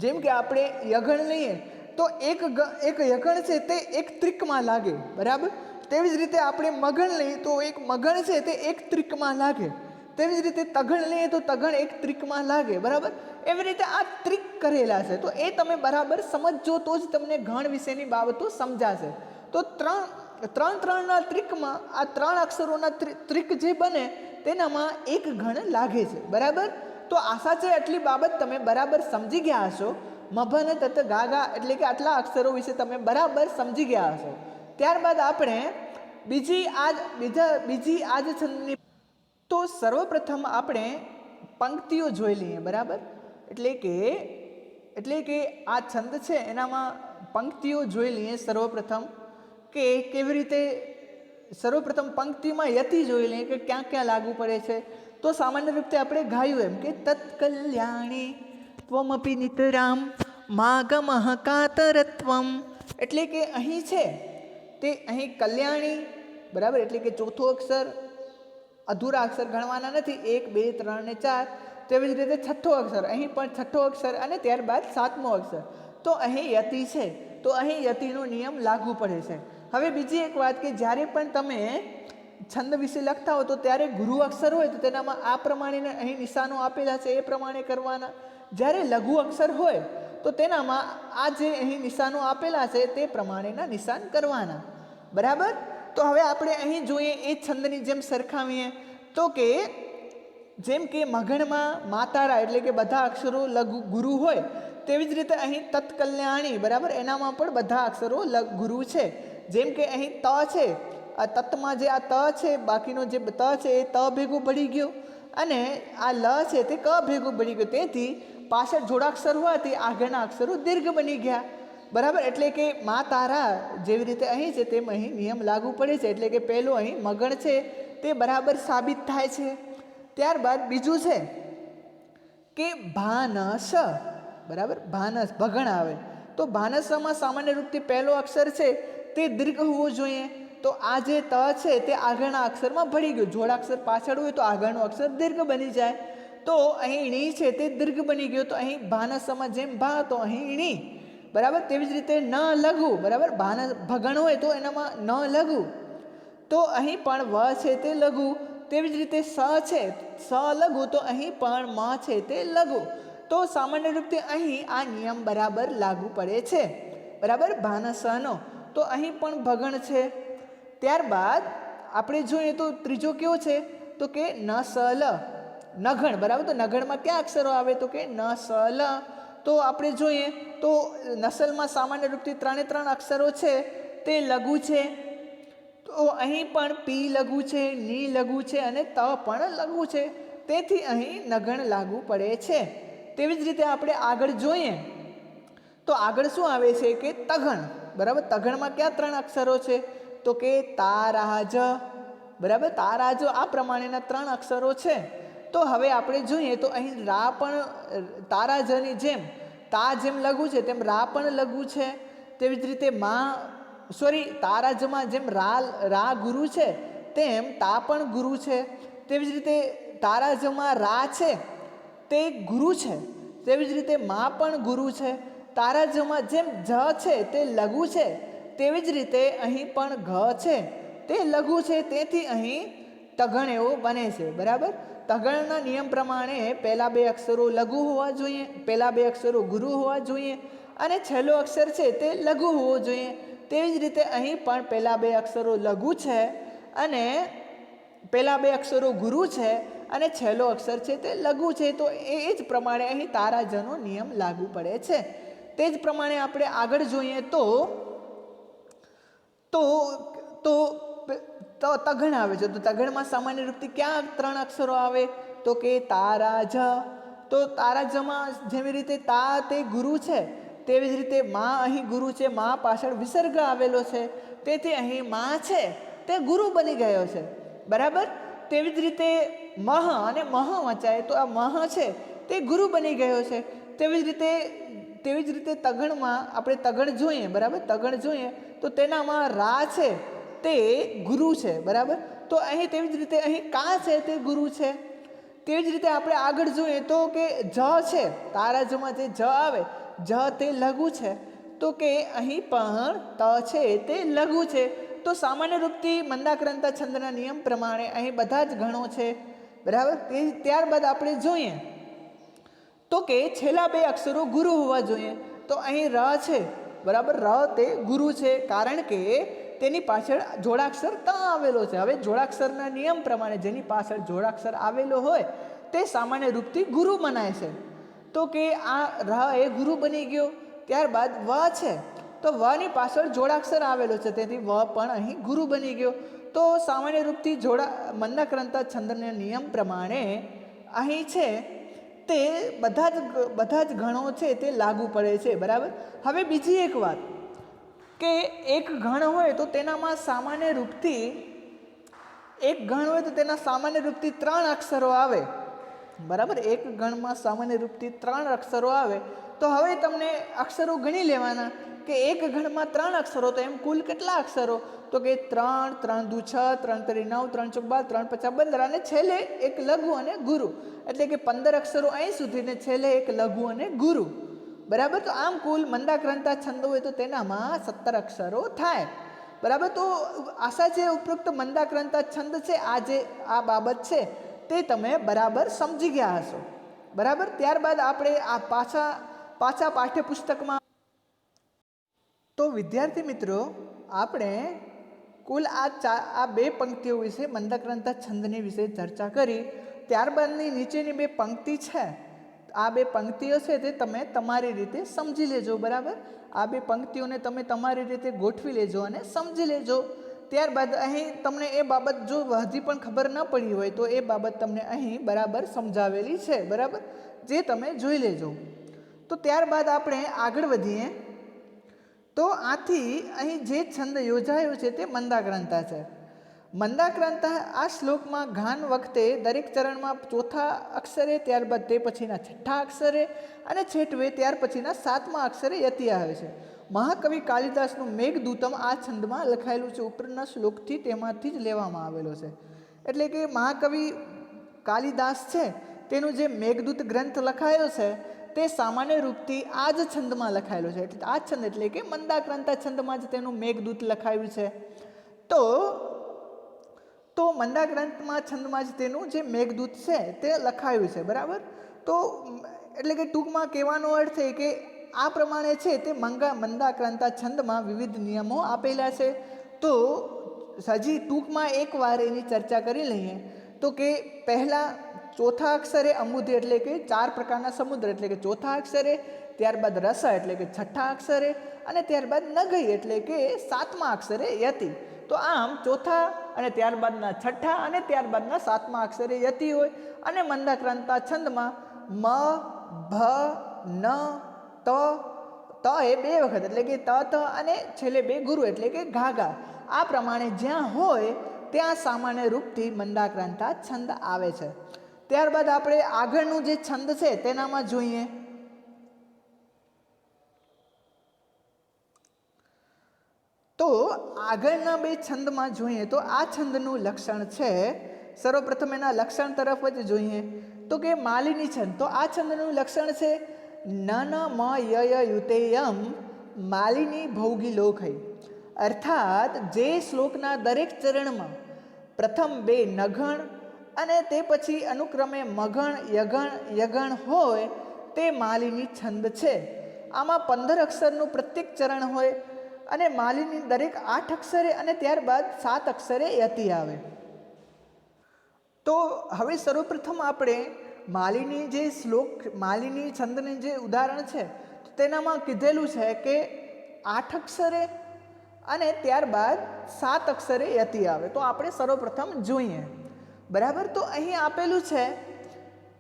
જેમ કે આપણે યગણ લઈએ તો એક યગણ છે તે એક ત્રિકમાં લાગે, બરાબર. તેવી જ રીતે આપણે મગણ લઈએ તો એક મગણ છે તે એક ત્રિકમાં લાગે. તેવી જ રીતે તગણ લઈએ તો તગણ એક ત્રિકમાં લાગે, બરાબર. એવી રીતે આ ત્રિક કરેલા છે, તો એ તમે બરાબર સમજો તો જ તમને ગણ વિશેની બાબતો સમજાશે. તો ત્રણના ત્રિકમાં આ ત્રણ અક્ષરોના ત્રિક જે બને તેનામાં એક ગણ લાગે છે, બરાબર. તો આશા છે એટલી બાબત તમે બરાબર સમજી ગયા હશો. મભન તત ગાગા એટલે કે આટલા અક્ષરો વિશે તમે બરાબર સમજી ગયા હશો. ત્યારબાદ આપણે બીજી આજ છંદની. તો સર્વપ્રથમ આપણે પંક્તિઓ જોઈ લઈએ, બરાબર. એટલે કે આ છંદ છે એનામાં પંક્તિઓ જોઈ લઈએ સર્વપ્રથમ, કે કેવી રીતે. સર્વપ્રથમ પંક્તિમાં યતિ જોઈ લઈએ કે ક્યાં ક્યાં લાગુ પડે છે. તો સામાન્ય રીતે આપણે ગાયું એમ કે તત્કલ્યાણી ત્વમપી નિતરામ માગમઃ કાતરત્વમ. એટલે કે અહીં છે તે અહીં કલ્યાણી, બરાબર, એટલે કે ચોથો અક્ષર, અધૂરા અક્ષર ગણવાના નથી, 1 2 3 ને 4. તેવી જ રીતે છઠ્ઠો અક્ષર, અહીં પણ છઠ્ઠો અક્ષર અને ત્યારબાદ સાતમો અક્ષર. તો અહીં યતિ છે, તો અહીં યતિનો નિયમ લાગુ પડે છે. હવે બીજી એક વાત કે જ્યારે પણ તમે છંદ વિશે લખતા હો તો ત્યારે ગુરુ અક્ષર હોય તો તેનામાં આ પ્રમાણે અહીં નિશાનો આપેલા છે એ પ્રમાણે કરવાના. જ્યારે લઘુ અક્ષર હોય તો તેનામાં આ જે અહીં નિશાનો આપેલા છે તે પ્રમાણેના નિશાન કરવાના, બરાબર. તો હવે આપણે અહીં જોઈએ એ છંદની જેમ સરખાવીએ તો કે જેમ કે મગણમાં માતારા એટલે કે બધા અક્ષરો લઘુ ગુરુ હોય, તેવી જ રીતે અહીં તત્કલ્યાણી, બરાબર, એનામાં પણ બધા અક્ષરો ગુરુ છે. જેમ કે અહીં ત છે, આ તત્માં જે આ ત છે, બાકીનો જે ત છે એ ત ભેગું ભળી ગયો અને આ લ છે તે ક ભેગું ભળી ગયો. તેથી પાછળ જોડાક્ષર હોવાથી આગળના અક્ષરો દીર્ઘ બની ગયા, બરાબર. એટલે કે મા તારા જેવી રીતે અહીં છે તેમ અહીં નિયમ લાગુ પડે છે. એટલે કે પહેલું અહીં મગણ છે તે બરાબર સાબિત થાય છે. ત્યારબાદ બીજું છે કે ભાનસ, બરાબર, ભાનસ ભગણ આવે. તો ભાનસમાં સામાન્ય રૂપથી પહેલો અક્ષર છે તે દીર્ઘ હોવો જોઈએ. તો આ જે ત છે તે આગળના અક્ષરમાં ભળી ગયું. જોડાક્ષર પાછળ હોય તો આગળનો અક્ષર દીર્ઘ બની જાય. તો અહીં ણી છે તે દીર્ઘ બની ગયો. તો અહીં ભાનસમાં જેમ ભા તો અહીં ણી, બરાબર. તેવી જ રીતે ન લઘુ, બરાબર, ભગણ હોય તો એનામાં ન લઘુ, તો અહીં પણ વ છે તે લઘુ. તેવી જ રીતે સ છે, સ લઘુ, તો અહીં પણ મ છે તે લઘુ. તો સામાન્ય રીતે અહીં આ નિયમ બરાબર લાગુ પડે છે, બરાબર, ભાનસનો. તો અહીં પણ ભગણ છે. ત્યારબાદ આપણે જોઈએ તો ત્રીજો કેવો છે તો કે ન સ લ, નઘણ, બરાબર. તો નઘણમાં ક્યાં અક્ષરો આવે તો કે ન સ લ. તો આપણે જોઈએ તો નસલમાં સામાન્ય રૂપથી 3 અક્ષરો છે તે લઘુ છે. તો અહીં પણ પી લઘુ છે, ની લઘુ છે અને ત પણ લઘુ છે. તેથી અહીં નઘણ લાગુ પડે છે. તેવી જ રીતે આપણે આગળ જોઈએ તો આગળ શું આવે છે કે તઘણ, બરાબર. તઘણમાં ક્યાં 3 અક્ષરો છે તો કે તારાજ, બરાબર, તારાજ. આ પ્રમાણેના 3 અક્ષરો છે. તો હવે આપણે જોઈએ તો અહીં રા પણ તારાજની જેમ તા જેમ લઘુ છે તેમ રા પણ લઘુ છે. તેવી જ રીતે તારાજમાં જેમ રા ગુરુ છે તેમ તા પણ ગુરુ છે. તેવી જ રીતે તારાજમાં રા છે તે ગુરુ છે. તેવી જ રીતે મા પણ ગુરુ છે. તારાજમાં જેમ જ છે તે લઘુ છે, તેવી જ રીતે અહીં પણ ઘ છે તે લઘુ છે. તેથી અહીં તઘણ એવો બને છે, બરાબર. તઘણના નિયમ પ્રમાણે પહેલા 2 અક્ષરો લઘુ હોવા જોઈએ, પહેલા 2 અક્ષરો ગુરુ હોવા જોઈએ અને છેલ્લો અક્ષર છે તે લઘુ હોવો જોઈએ. તેવી જ રીતે અહીં પણ પહેલા 2 અક્ષરો લઘુ છે અને પહેલા 2 અક્ષરો ગુરુ છે અને છેલ્લો અક્ષર છે તે લઘુ છે. તો એ જ પ્રમાણે અહીં તારાજનો નિયમ લાગુ પડે છે. તે જ પ્રમાણે આપણે આગળ જોઈએ તો તઘણ આવે છે. તો તઘણમાં સામાન્ય રૂપથી ક્યાં 3 અક્ષરો આવે તો કે તારાજ, તો તારાજમાં જેવી રીતે તા તે ગુરુ છે, તેવી જ રીતે માં અહીં ગુરુ છે, માં પાછળ વિસર્ગ આવેલો છે, તેથી અહીં માં છે તે ગુરુ બની ગયો છે, બરાબર. તેવી જ રીતે મહ અને મહ વંચાય તો આ મહ છે તે ગુરુ બની ગયો છે. તેવી જ રીતે તગણમાં આપણે તગણ જોઈએ, બરાબર, તગણ જોઈએ તો તેનામાં રા છે તે ગુરુ છે, બરાબર. તો અહીં તેવી જ રીતે અહીં કા છે તે ગુરુ છે. તેવી જ રીતે આપણે આગળ જોઈએ તો કે જ છે, તારાજમાં જે જ આવે જ તે લઘુ છે, તો કે અહીં પણ ત છે તે લઘુ છે. તો સામાન્ય રૂપથી મંદાક્રાંતા છંદના નિયમ પ્રમાણે અહીં બધા જ ગણો છે, બરાબર. ત્યારબાદ આપણે જોઈએ તો કે છેલ્લા બે અક્ષરો ગુરુ હોવા જોઈએ. તો અહીં ર છે, બરાબર, ર તે ગુરુ છે કારણ કે તેની પાછળ જોડાક્ષર ત આવેલો છે. હવે જોડાક્ષરના નિયમ પ્રમાણે જેની પાછળ જોડાક્ષર આવેલો હોય તે સામાન્ય રૂપથી ગુરુ મનાય છે. તો કે આ ર એ ગુરુ બની ગયો. ત્યારબાદ વ છે, તો વની પાછળ જોડાક્ષર આવેલો છે, તેથી વ પણ અહીં ગુરુ બની ગયો. તો સામાન્ય રૂપથી મંદાક્રાંતા છંદના નિયમ પ્રમાણે અહીં છે તે બધા જ ગણો છે તે લાગુ પડે છે, બરાબર. હવે બીજી એક વાત કે એક ગણ હોય તો તેનામાં સામાન્ય રૂપથી સામાન્ય રૂપથી 3 અક્ષરો આવે, બરાબર. એક ગણમાં સામાન્ય રૂપથી 3 અક્ષરો આવે. તો હવે તમને અક્ષરો ગણી લેવાના કે એક ગણમાં 3 અક્ષરો, તો એમ કુલ કેટલા અક્ષરો? તો કે 3, 3 દુ 6, 3 તરી 9, 3 ચોક 12, 3 પચા 15 અને છેલ્લે એક લઘુ અને ગુરુ, એટલે કે 15 અક્ષરો અહીં સુધી ને છેલ્લે એક લઘુ અને ગુરુ, બરાબર. તો આમ કુલ મંદાક્રાંતા છંદ હોય તો તેનામાં 17 અક્ષરો થાય, બરાબર. તો આશા છે ઉપરોક્ત મંદાક્રાંતા છંદ છે આ બાબત છે તે તમે બરાબર સમજી ગયા હશો, બરાબર. ત્યારબાદ આપણે આ પાછા પાઠ્યપુસ્તકમાં તો વિદ્યાર્થી મિત્રો આપણે કુલ આ બે પંક્તિઓ વિશે મંદાક્રાંતા છંદની વિશે ચર્ચા કરી. ત્યારબાદની નીચેની બે પંક્તિ છે, આ બે પંક્તિઓ છે તે તમે તમારી રીતે સમજી લેજો, બરાબર. આ બે પંક્તિઓને તમે તમારી રીતે ગોઠવી લેજો અને સમજી લેજો. ત્યારબાદ અહીં તમને એ બાબત જો હજી પણ ખબર ન પડી હોય તો એ બાબત તમને અહીં બરાબર સમજાવેલી છે, બરાબર, જે તમે જોઈ લેજો. તો ત્યારબાદ આપણે આગળ વધીએ. તો આથી અહીં જે છંદ યોજાયો છે તે મંદાક્રાંતા છે. મંદાક્રાંતા આ શ્લોકમાં ગાન વખતે દરેક ચરણમાં ચોથા અક્ષરે, ત્યારબાદ તે પછીના છઠ્ઠા અક્ષરે અને છેટવે ત્યાર પછીના 7મા અક્ષરે યતિ આવે છે. મહાકવિ કાલિદાસનું મેઘદૂતમ આ છંદમાં લખાયેલું છે. ઉપરના શ્લોકથી તેમાંથી જ લેવામાં આવેલો છે. એટલે કે મહાકવિ કાલિદાસ છે તેનું જે મેઘદૂત ગ્રંથ લખાયો છે તે સામાન્ય રૂપથી આ જ છંદમાં લખાયેલો છે. એટલે આ છંદ એટલે કે મંદાક્રાંતા છંદમાં જ તેનું મેઘદૂત લખાયું છે. તો મંદાક્રાંતમાં છંદમાં જ તેનું જે મેઘદૂત છે તે લખાયું છે, બરાબર. તો એટલે કે ટૂંકમાં કહેવાનો અર્થ એ કે આ પ્રમાણે છે તે મંદાક્રાંતા છંદમાં વિવિધ નિયમો આપેલા છે. તો હજી ટૂંકમાં એકવાર એની ચર્ચા કરી લઈએ. તો કે પહેલાં ચોથા અક્ષરે અમુદ્રી એટલે કે 4 પ્રકારના સમુદ્ર એટલે કે ચોથા અક્ષરે, ત્યારબાદ રસ એટલે કે છઠ્ઠા અક્ષરે અને ત્યારબાદ નગઈ એટલે કે 7મા અક્ષરે યતિ. તો આમ ચોથા અને ત્યારબાદના છઠ્ઠા અને ત્યારબાદના 7મા અક્ષરે યતિ હોય. અને મંદાક્રાંતા છંદમાં મ, ભ, ન, ત એ 2 વખત એટલે કે ત અને છેલ્લે 2 ગુરુ એટલે કે ઘા. આ પ્રમાણે જ્યાં હોય ત્યાં સામાન્ય રૂપથી મંદાક્રાંતા છંદ આવે છે. ત્યારબાદ આપણે આગળનું જે છંદ છે તેનામાં જોઈએ. તો આગળના 2 છંદમાં જોઈએ તો આ છંદનું લક્ષણ છે, સર્વપ્રથમ એના લક્ષણ તરફ જ જોઈએ તો કે માલિની છંદ. તો આ છંદનું લક્ષણ છે ન મ ય યુતેયમ માલિની ભૌગી લોકહૈ. અર્થાત જે શ્લોકના દરેક ચરણમાં પ્રથમ 2 નગણ અને તે પછી અનુક્રમે મગણ, યગણ હોય તે માલિની છંદ છે. આમાં 15 અક્ષરનું પ્રત્યેક ચરણ હોય અને માલિની દરેક 8 અક્ષરે અને ત્યારબાદ 7 અક્ષરે યતિ આવે. તો હવે સર્વપ્રથમ આપણે માલિની છંદની જે ઉદાહરણ છે તેનામાં કીધેલું છે કે 8 અક્ષરે અને ત્યારબાદ 7 અક્ષરે યતિ આવે. તો આપણે સર્વપ્રથમ જોઈએ, બરાબર. તો અહીં આપેલું છે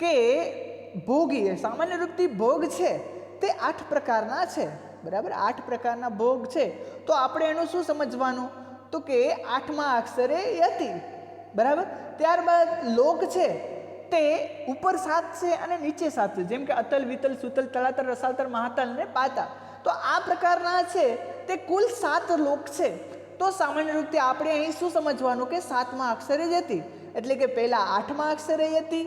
કે ભોગી સામાન્ય રૂપથી ભોગ છે તે 8 પ્રકારના છે, બરાબર. 8 પ્રકારના ભોગ છે. તો આપણે એનું શું સમજવાનું? તો કે 8મા અક્ષરે યતિ, બરાબર. ત્યારબાદ લોક છે તે ઉપર 7 છે અને નીચે 7 છે, જેમ કે અતલ, વિતલ, સુતલ, તળાતલ, રસાતલ, મહાતલ ને પાતાળ. તો આ પ્રકારના છે તે કુલ 7 લોક છે. તો સામાન્ય રીતે આપણે અહીં શું સમજવાનું કે 7મા અક્ષરે યતિ, એટલે કે પહેલા 8મા અક્ષરે યતિ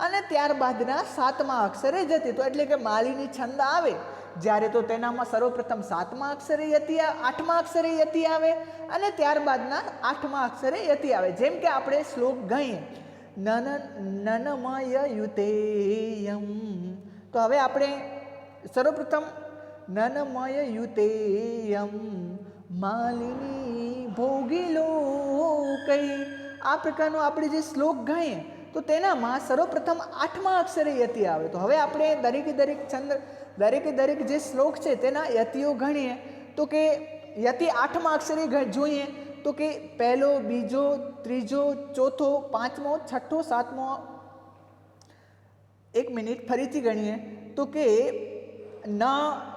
અને ત્યારબાદના 7મા અક્ષરે યતિ. તો એટલે કે માલીની છંદ આવે જ્યારે તો તેનામાં સર્વપ્રથમ 7મા અક્ષરે યતિ, 8મા અક્ષરે યતિ આવે અને ત્યારબાદના 8મા અક્ષરે યતિ આવે. જેમ કે આપણે શ્લોક ગઈએ નનમય યુતેયમ. તો હવે આપણે સર્વપ્રથમ નનમય યુતેયમ માલિની ભોગીલો કઈ, આ પ્રકારનો આપણે જે શ્લોક ગાઈએ તો તેનામાં સર્વપ્રથમ 8મા અક્ષરે યતિ આવે. તો હવે આપણે દરેક છંદ, દરેક જે શ્લોક છે તેના યતિઓ ગણીએ. તો કે યતિ 8મા અક્ષરે જોઈએ તો કે પહેલો, બીજો, ત્રીજો, ચોથો, પાંચમો, છઠ્ઠો, સાતમો. એક મિનિટ ફરીથી ગણીએ તો કે ન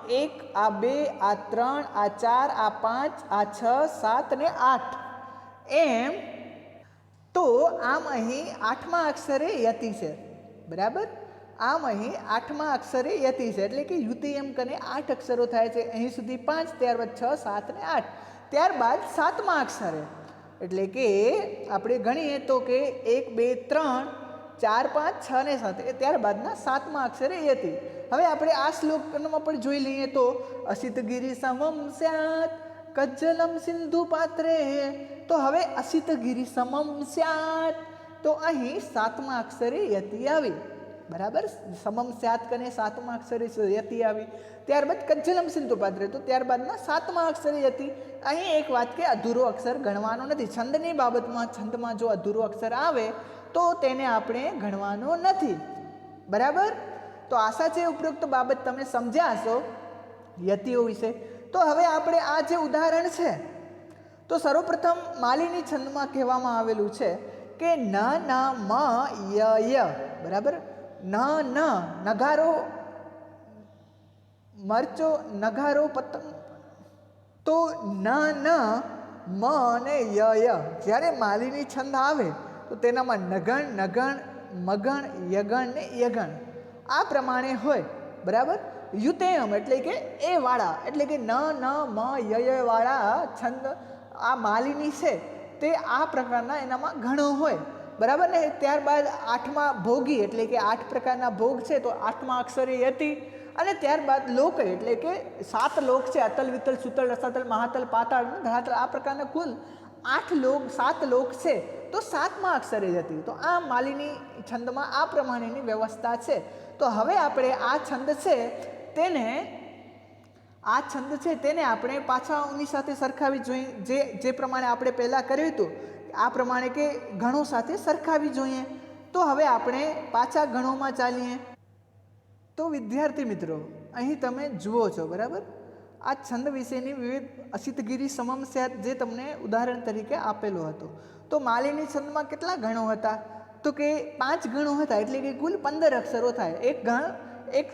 1, આ 2, આ 3, આ 4, આ 5, આ 6, 7 ને 8 એમ. તો આમ અહીં 8મા અક્ષરે યતિ છે, બરાબર. આમ અહીં 8મા અક્ષરે યતિ છે, એટલે કે યુતિ એમ કને 8 અક્ષરો થાય છે. અહીં સુધી 5, ત્યારબાદ 6, 7 ને 8, ત્યારબાદ 7મા અક્ષરે એટલે કે આપણે ગણીએ તો કે 1, 2, 3, 4, 5, 6 ને 7, ત્યારબાદના 7મા અક્ષરે યતિ. હવે આપણે આ શ્લોકમાં પણ જોઈ લઈએ તો અસિતગીરી સમમ સ્યાત કજ્જલમ સિંધુ પાત્રે. તો હવે અસિતગીરી સમમ સ્યાત, તો અહીં 7મા અક્ષરે યતિ આવી, બરાબર. સમમ સ્યાત કને 7મા અક્ષરે યતિ આવી. ત્યારબાદ કજ્જલમ સિંધુ પાત્રે, તો ત્યારબાદના 7મા અક્ષરે યતિ. અહીં એક વાત કે અધૂરો અક્ષર ગણવાનો નથી. છંદની બાબતમાં છંદમાં જો અધૂરો અક્ષર આવે તો તેને આપણે ગણવાનો નથી, બરાબર. તો આશા છે ઉપરોક્ત બાબત તમે સમજ્યા હશો યતિઓ વિશે. તો હવે આપણે આ જે ઉદાહરણ છે તો સર્વપ્રથમ માલીની છંદમાં કહેવામાં આવેલું છે કે ન ન મ ય, બરાબર. ન ન નગારો, મરચો, નગારો, પતંગ. તો ન ન મ અને ય જ્યારે માલીની છંદ આવે તો તેનામાં નગણ, નગણ, મગણ, યગણ ને યગણ આ પ્રમાણે હોય, બરાબર. યુતેયમ એટલે કે એ વાળા, એટલે કે ન ન મ ય વાળા છંદ આ માલીની છે તે આ પ્રકારના એનામાં ઘણો હોય, બરાબર ને. ત્યારબાદ 8મા ભોગી એટલે કે 8 પ્રકારના ભોગ છે તો 8મા અક્ષરે યતિ અને ત્યારબાદ લોક એટલે કે 7 લોક છે, અતલ, વિતલ, સુતલ, રસાતલ, મહાતલ, પાતાળ, ધરાતલ. આ પ્રકારના કુલ 8 લોક, 7 લોક છે તો 7મા અક્ષરે યતિ. તો આ માલીની છંદમાં આ પ્રમાણેની વ્યવસ્થા છે. તો હવે આપણે આ છંદ છે તેને આપણે પાછાની સાથે સરખાવી જોઈએ, જે પ્રમાણે આપણે પહેલાં કર્યું હતું આ પ્રમાણે કે ગણો સાથે સરખાવી જોઈએ. તો હવે આપણે પાછા ગણોમાં ચાલીએ. તો વિદ્યાર્થી મિત્રો અહીં તમે જુઓ છો, બરાબર. આ છંદ વિશેની વિવિધ અસિતગીરી સમમ સ્યાત જે તમને ઉદાહરણ તરીકે આપેલો હતો. તો માલીની છંદમાં કેટલા ગણો હતા? તો કે 5 ગણો હતા, એટલે કે કુલ 15 અક્ષરો થાય. એક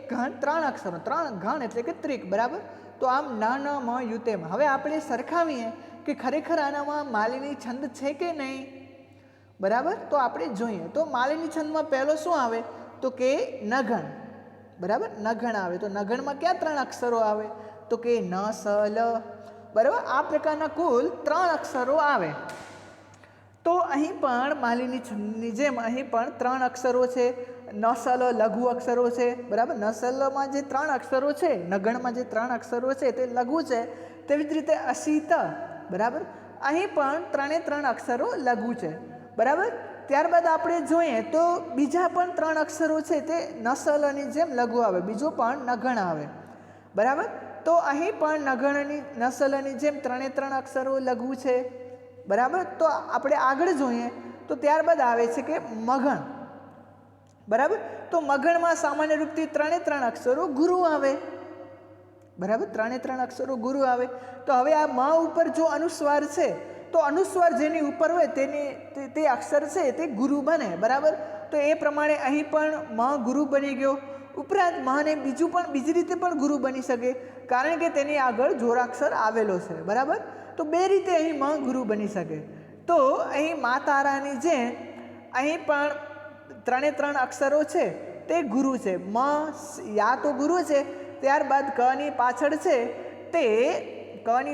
ગણ 3 અક્ષરો, 3 ગણ એટલે કે ત્રિક, બરાબર. તો આમ ન ન મ યુતેમ. હવે આપણે સરખાવીએ કે ખરેખર આનામાં માલીની છંદ છે કે નહીં, બરાબર. તો આપણે જોઈએ તો માલીની છંદમાં પહેલો શું આવે તો કે નગણ, બરાબર. નગણ આવે. તો નગણમાં ક્યાં 3 અક્ષરો આવે તો કે ન સ લ, બરાબર. આ પ્રકારના કુલ 3 અક્ષરો આવે. તો અહીં પણ માલીની છંદની જેમ અહીં પણ 3 અક્ષરો છે. ન સ લ લઘુ અક્ષરો છે, બરાબર. ન સ લમાં જે 3 અક્ષરો છે, નગણમાં જે 3 અક્ષરો છે તે લઘુ છે. તેવી જ રીતે અસિત, બરાબર. અહીં પણ 3 અક્ષરો લઘુ છે, બરાબર. ત્યારબાદ આપણે જોઈએ તો બીજા પણ 3 અક્ષરો છે તે ન સ લની જેમ લઘુ આવે, બીજો પણ નગણ આવે, બરાબર. તો અહીં પણ નગણની ન સ લની જેમ 3 અક્ષરો લઘુ છે, બરાબર. તો આપણે આગળ જોઈએ તો ત્યારબાદ આવે છે કે મગણ, બરાબર. તો મગણમાં સામાન્ય રૂપથી 3 અક્ષરો ગુરુ આવે, બરાબર. 3 અક્ષરો ગુરુ આવે. તો હવે આ મ ઉપર જો અનુસ્વાર છે તો અનુસ્વાર જેની ઉપર હોય તે અક્ષર છે તે ગુરુ બને, બરાબર. તો એ પ્રમાણે અહીં પણ મ ગુરુ બની ગયો. ઉપરાંત મને બીજી રીતે પણ ગુરુ બની શકે, કારણ કે તેની આગળ જોડાક્ષર આવેલો છે. બરાબર, તો બે રીતે અહીં મ ગુરુ બની શકે. તો અહીં મા તારાની જેમ અહીં પણ 3 અક્ષરો છે તે ગુરુ છે. મ યા તો ગુરુ છે, ત્યારબાદ કની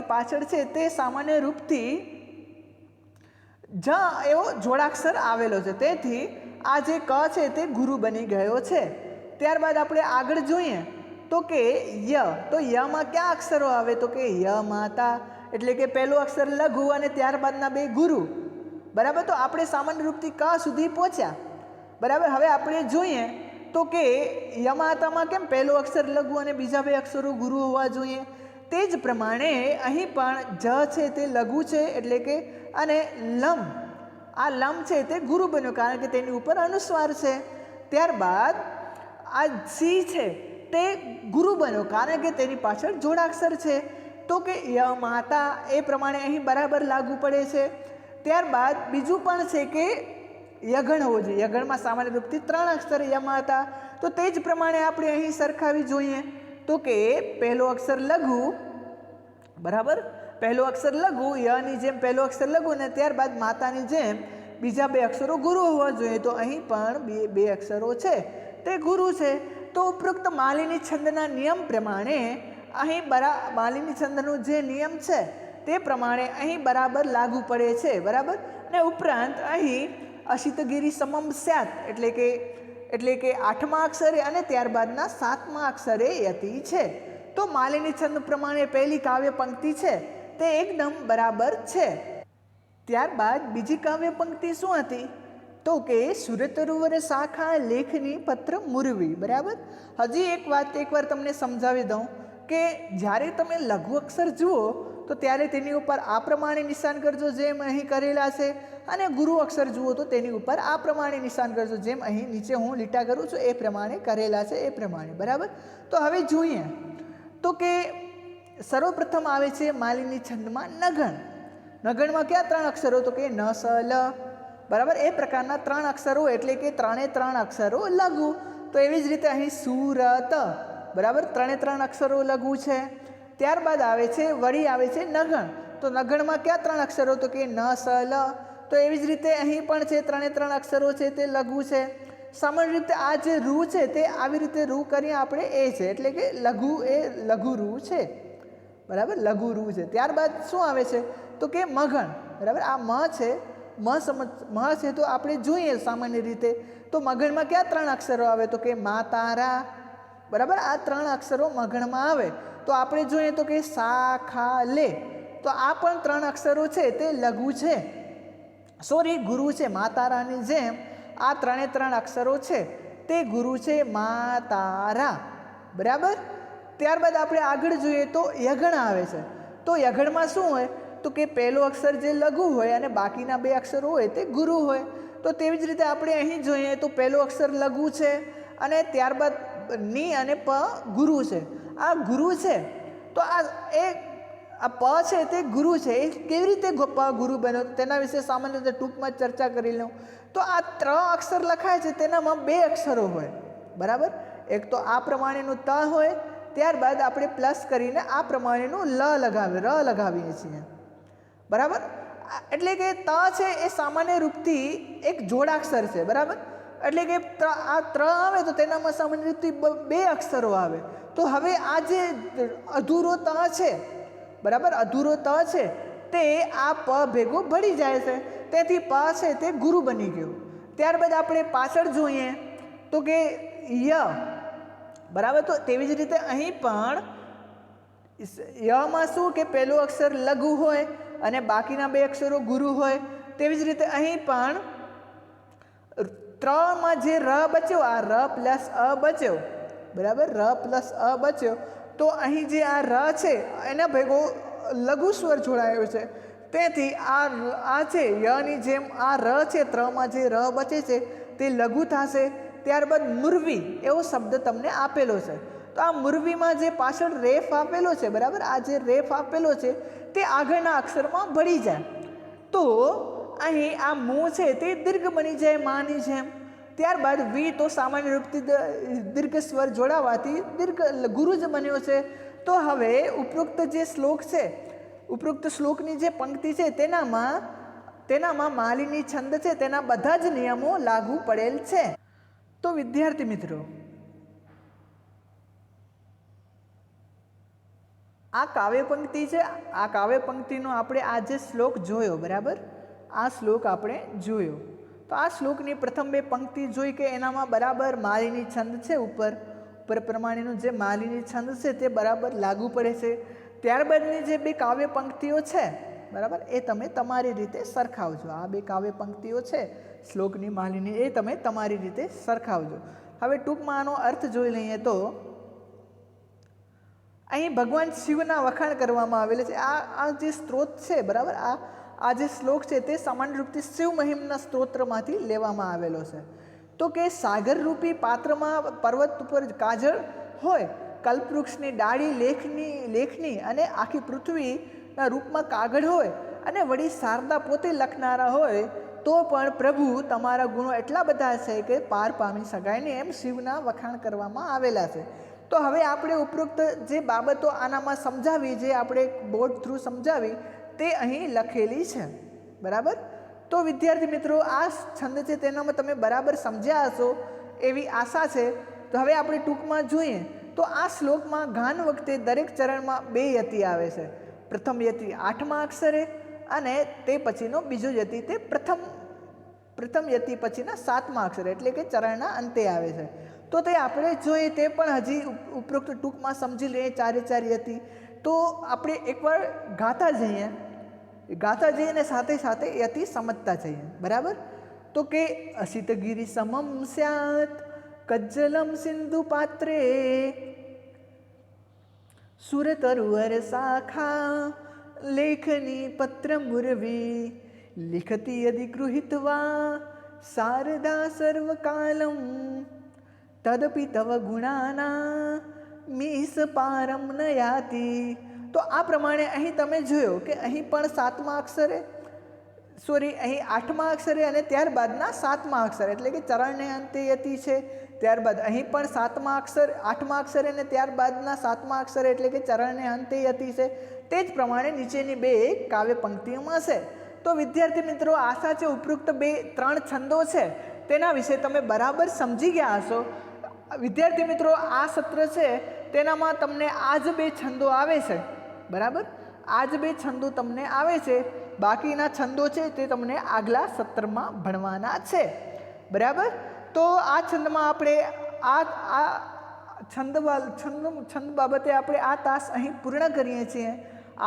પાછળ છે તે સામાન્ય રૂપથી જ એવો જોડાક્ષર આવેલો છે, તેથી આ જે ક છે તે ગુરુ બની ગયો છે. ત્યારબાદ આપણે આગળ જોઈએ તો કે ય, તો યમાં કયા અક્ષરો આવે? તો કે ય માતા, એટલે કે પહેલું અક્ષર લઘુ અને ત્યારબાદના 2 ગુરુ. બરાબર, તો આપણે સામાન્ય રૂપથી ક સુધી પહોંચ્યા. બરાબર, હવે આપણે જોઈએ તો કે ય માતામાં કેમ પહેલું અક્ષર લઘુ અને બીજા 2 અક્ષરો ગુરુ હોવા જોઈએ? તે જ પ્રમાણે અહીં પણ જ છે તે લઘુ છે, એટલે કે અને લમ, આ લમ છે તે ગુરુ બન્યો, કારણ કે તેની ઉપર અનુસ્વાર છે. ત્યારબાદ આ સી છે તે ગુરુ બન્યો, કારણ કે તેની પાછળ જોડાક્ષર છે. તો કે ય માતા, એ પ્રમાણે અહીં બરાબર લાગુ પડે છે. ત્યારબાદ બીજું પણ છે કે યગણ હોવો જોઈએ. યગણમાં સામાન્ય રૂપથી 3 અક્ષર ય માતા, તો તે જ પ્રમાણે આપણે અહીં સરખાવી જોઈએ તો કે પહેલો અક્ષર લઘુ, બરાબર, પહેલો અક્ષર લઘુ, યની જેમ પહેલો અક્ષર લઘુ અને ત્યારબાદ માતાની જેમ બીજા 2 અક્ષરો ગુરુ હોવા જોઈએ. તો અહીં પણ 2 અક્ષરો છે તે ગુરુ છે. તો ઉપરોક્ત માલિની છંદના નિયમ પ્રમાણે અહીં માલિની છંદનો જે નિયમ છે તે પ્રમાણે અહીં બરાબર લાગુ પડે છે. બરાબર, ને ઉપરાંત અહીં અશિતગીરી સમમ સ્યાત, એટલે કે 8મા અક્ષરે અને ત્યારબાદના 7મા અક્ષરે યતિ છે. તો માલિની છંદ પ્રમાણે પહેલી કાવ્ય પંક્તિ છે તે એકદમ બરાબર છે. ત્યારબાદ બીજી કાવ્ય પંક્તિ શું હતી? તો કે સુરતરુવર શાખા લેખની પત્ર મુરવી. બરાબર, હજી એકવાર તમને સમજાવી દઉં કે જ્યારે તમે લઘુ અક્ષર જુઓ તો ત્યારે તેની ઉપર આ પ્રમાણે નિશાન કરજો જેમ અહીં કરેલા છે, અને ગુરુ અક્ષર જુઓ તો તેની ઉપર આ પ્રમાણે નિશાન કરજો જેમ અહીં નીચે હું લીટા કરું છું એ પ્રમાણે કરેલા છે એ પ્રમાણે. બરાબર, તો હવે જોઈએ તો કે સર્વપ્રથમ આવે છે માલિની છંદમાં નગણ. નગણમાં કયા 3 અક્ષરો? તો કે ન, સ, લ. બરાબર, એ પ્રકારના 3 અક્ષરો, એટલે કે 3 અક્ષરો લઘુ. તો એવી જ રીતે અહીં સુરત, બરાબર, 3 અક્ષરો લઘુ છે. ત્યારબાદ વળી આવે છે નગણ. તો નગણમાં કયા 3 અક્ષરો? તો કે ન, સ, લ. તો એવી જ રીતે અહીં પણ છે 3 અક્ષરો છે તે લઘુ છે. સામાન્ય રીતે આ જે રૂ છે તે આવી રીતે રૂ કરીએ આપણે એ છે, એટલે કે લઘુ, એ લઘુ રૂ છે. બરાબર, લઘુ રૂ છે. ત્યારબાદ શું આવે છે? તો કે મગણ. બરાબર, આ મ છે, મ છે, તો આપણે જોઈએ સામાન્ય રીતે તો મગણમાં કયા 3 અક્ષરો આવે? તો કે મા તારા. બરાબર, આ 3 અક્ષરો મગણમાં આવે. તો આપણે જોઈએ તો કે સા, ખા, લે. તો આ પણ 3 અક્ષરો છે તે લઘુ છે, ગુરુ છે. મા તારાની જેમ આ 3 અક્ષરો છે તે ગુરુ છે, મા તારા. બરાબર, ત્યારબાદ આપણે આગળ જોઈએ તો યગણ આવે છે. તો યગણમાં શું હોય? તો કે પહેલો અક્ષર જે લઘુ હોય અને બાકીના 2 અક્ષરો હોય તે ગુરુ હોય. તો તેવી જ રીતે આપણે અહીં જોઈએ તો પહેલો અક્ષર લઘુ છે અને ત્યારબાદ ની અને પ ગુરુ છે. આ ગુરુ છે, તો આ પ છે તે ગુરુ છે. એ કેવી રીતે પ ગુરુ બન્યો તેના વિશે સામાન્ય રીતે ટૂંકમાં ચર્ચા કરી લઉં. તો આ 3 અક્ષર લખાય છે તેનામાં 2 અક્ષરો હોય. બરાબર, એક તો આ પ્રમાણેનું ત હોય, ત્યારબાદ આપણે પ્લસ કરીને આ પ્રમાણેનું ર લગાવીએ છીએ. બરાબર, એટલે કે ત છે એ સામાન્ય રૂપથી એક જોડાક્ષર છે. બરાબર, એટલે કે આ 3 આવે તો તેનામાં સામાન્ય રૂપથી 2 અક્ષરો આવે. તો હવે આ જે અધૂરો ત છે, બરાબર, અધૂરો ત છે તે આ પ ભેગો ભળી જાય છે, તેથી પ છે તે ગુરુ બની ગયો. ત્યારબાદ આપણે પાછળ જોઈએ તો કે ય. બરાબર, તો તેવી જ રીતે અહીં પણ યમાં શું કે પહેલો અક્ષર લઘુ હોય અને બાકીના 2 અક્ષરો ગુરુ હોય. તેવી જ રીતે અહીં પણ 3માં જે ર બચ્યો, આ ર પ્લસ અ બચ્યો. બરાબર, ર પ્લસ અ બચ્યો. તો અહીં જે આ ર છે એના ભેગો લઘુ સ્વર જોડાયો છે, તેથી આ છે યની જેમ આ ર છે, 3માં જે ર બચે છે તે લઘુ થશે. ત્યારબાદ મુરવી એવો શબ્દ તમને આપેલો છે. તો આ મુરવીમાં જે પાછળ રેફ આપેલો છે, બરાબર, આ જે રેફ આપેલો છે તે આગળના અક્ષરમાં ભળી જાય. તો અહીં આ મું છે તે દીર્ઘ બની જાય માની જેમ. ત્યારબાદ વી તો સામાન્ય રૂપથી દીર્ઘ સ્વર જોડાવાથી દીર્ઘ ગુરુ જ બન્યો છે. તો હવે ઉપરોક્ત જે શ્લોક છે, ઉપરોક્ત શ્લોકની જે પંક્તિ છે તેનામાં માલિની છંદ છે તેના બધા જ નિયમો લાગુ પડેલ છે. તો વિદ્યાર્થી મિત્રો, આ કાવ્ય પંક્તિ છે, આ કાવ્ય પંક્તિનો આપણે આ જે શ્લોક જોયો, બરાબર, આ શ્લોક આપણે જોયો. તો આ શ્લોકની પ્રથમ બે પંક્તિ જોઈ કે એનામાં બરાબર માલિની છંદ છે, ઉપર પ્રમાણેનું જે માલિની છંદ છે તે બરાબર લાગુ પડે છે. ત્યારબાદની જે બે કાવ્ય પંક્તિઓ છે, બરાબર, એ તમે તમારી રીતે સરખાવજો. આ બે કાવ્ય પંક્તિઓ છે શ્લોકની માલિની, એ તમે તમારી રીતે સરખાવજો. હવે ટૂંકમાં આનો અર્થ જોઈ લઈએ તો અહીં ભગવાન શિવના વખાણ કરવામાં આવેલા છે. આ જે સ્ત્રોત છે, બરાબર, આ જે શ્લોક છે તે સામાન્ય રૂપથી શિવ મહિમના સ્ત્રોત્રમાંથી લેવામાં આવેલો છે. તો કે સાગરરૂપી પાત્રમાં પર્વત ઉપર કાજળ હોય, કલ્પવૃક્ષની ડાળી લેખની અને આખી પૃથ્વીના રૂપમાં કાગળ હોય, અને વળી શારદા પોતે લખનારા હોય, તો પણ પ્રભુ તમારા ગુણો એટલા બધા છે કે પાર પામી શકાય નહીં, એમ શિવના વખાણ કરવામાં આવેલા છે. તો હવે આપણે ઉપરોક્ત જે બાબતો આનામાં સમજાવી, જે આપણે બોર્ડ થ્રુ સમજાવી, તે અહીં લખેલી છે, બરાબર. તો વિદ્યાર્થી મિત્રો, આ છંદ છે તેનામાં તમે બરાબર સમજ્યા હશો એવી આશા છે. તો હવે આપણે ટૂંકમાં જોઈએ તો આ શ્લોકમાં ગાન વખતે દરેક ચરણમાં બે યતિ આવે છે. પ્રથમ યતિ 8મા અક્ષરે અને તે પછીનો બીજો યતિ તે પ્રથમ યતિ પછીના 7મા અક્ષરે, એટલે કે ચરણના અંતે આવે છે. તો તે આપણે જોઈએ, તે પણ હજી ઉપરોક્ત ટૂંકમાં સમજી લઈએ ચારે ચાર યતિ. તો આપણે એકવાર ગાતા જઈએ અને સાથે સાથે યતિ સમજતા જઈએ, બરાબર. તો કે અસિતગીરી સમમ સ્યાત કજ્જલમ સિંધુ પાત્રે સુરતરુવર શાખા લેખની પત્ર મુરવી લિખતી યદિ ગૃહિત્વા શારદા સર્વકાલમ તદપી તવ ગુણાના મીસ પારમ ન યાતિ. તો આ પ્રમાણે અહીં તમે જોયો કે અહીં પણ 8મા અક્ષરે અને ત્યારબાદના 7મા અક્ષરે, એટલે કે ચરણને અંતે યતિ છે. ત્યારબાદ અહીં પણ 8મા અક્ષરે અને ત્યારબાદના 7મા અક્ષરે, એટલે કે ચરણને અંતે યતિ છે. તે જ પ્રમાણે નીચેની બે કાવ્ય પંક્તિઓમાં છે. તો વિદ્યાર્થી મિત્રો, આશા છે ઉપરોક્ત 3 છંદો છે તેના વિશે તમે બરાબર સમજી ગયા હશો. વિદ્યાર્થી મિત્રો, આ સત્ર છે તેનામાં તમને આ જ 2 છંદો આવે છે, બરાબર. આ જ 2 છંદો તમને આવે છે. બાકીના છંદો છે તે તમને આગલા સત્રમાં ભણવાના છે, બરાબર. તો આ છંદમાં આપણે આ છંદ બાબતે આપણે આ તાસ અહીં પૂર્ણ કરીએ છીએ.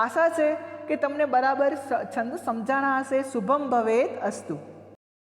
આશા છે કે તમને બરાબર છંદ સમજાણા હશે. શુભમ ભવેત અસ્તુ.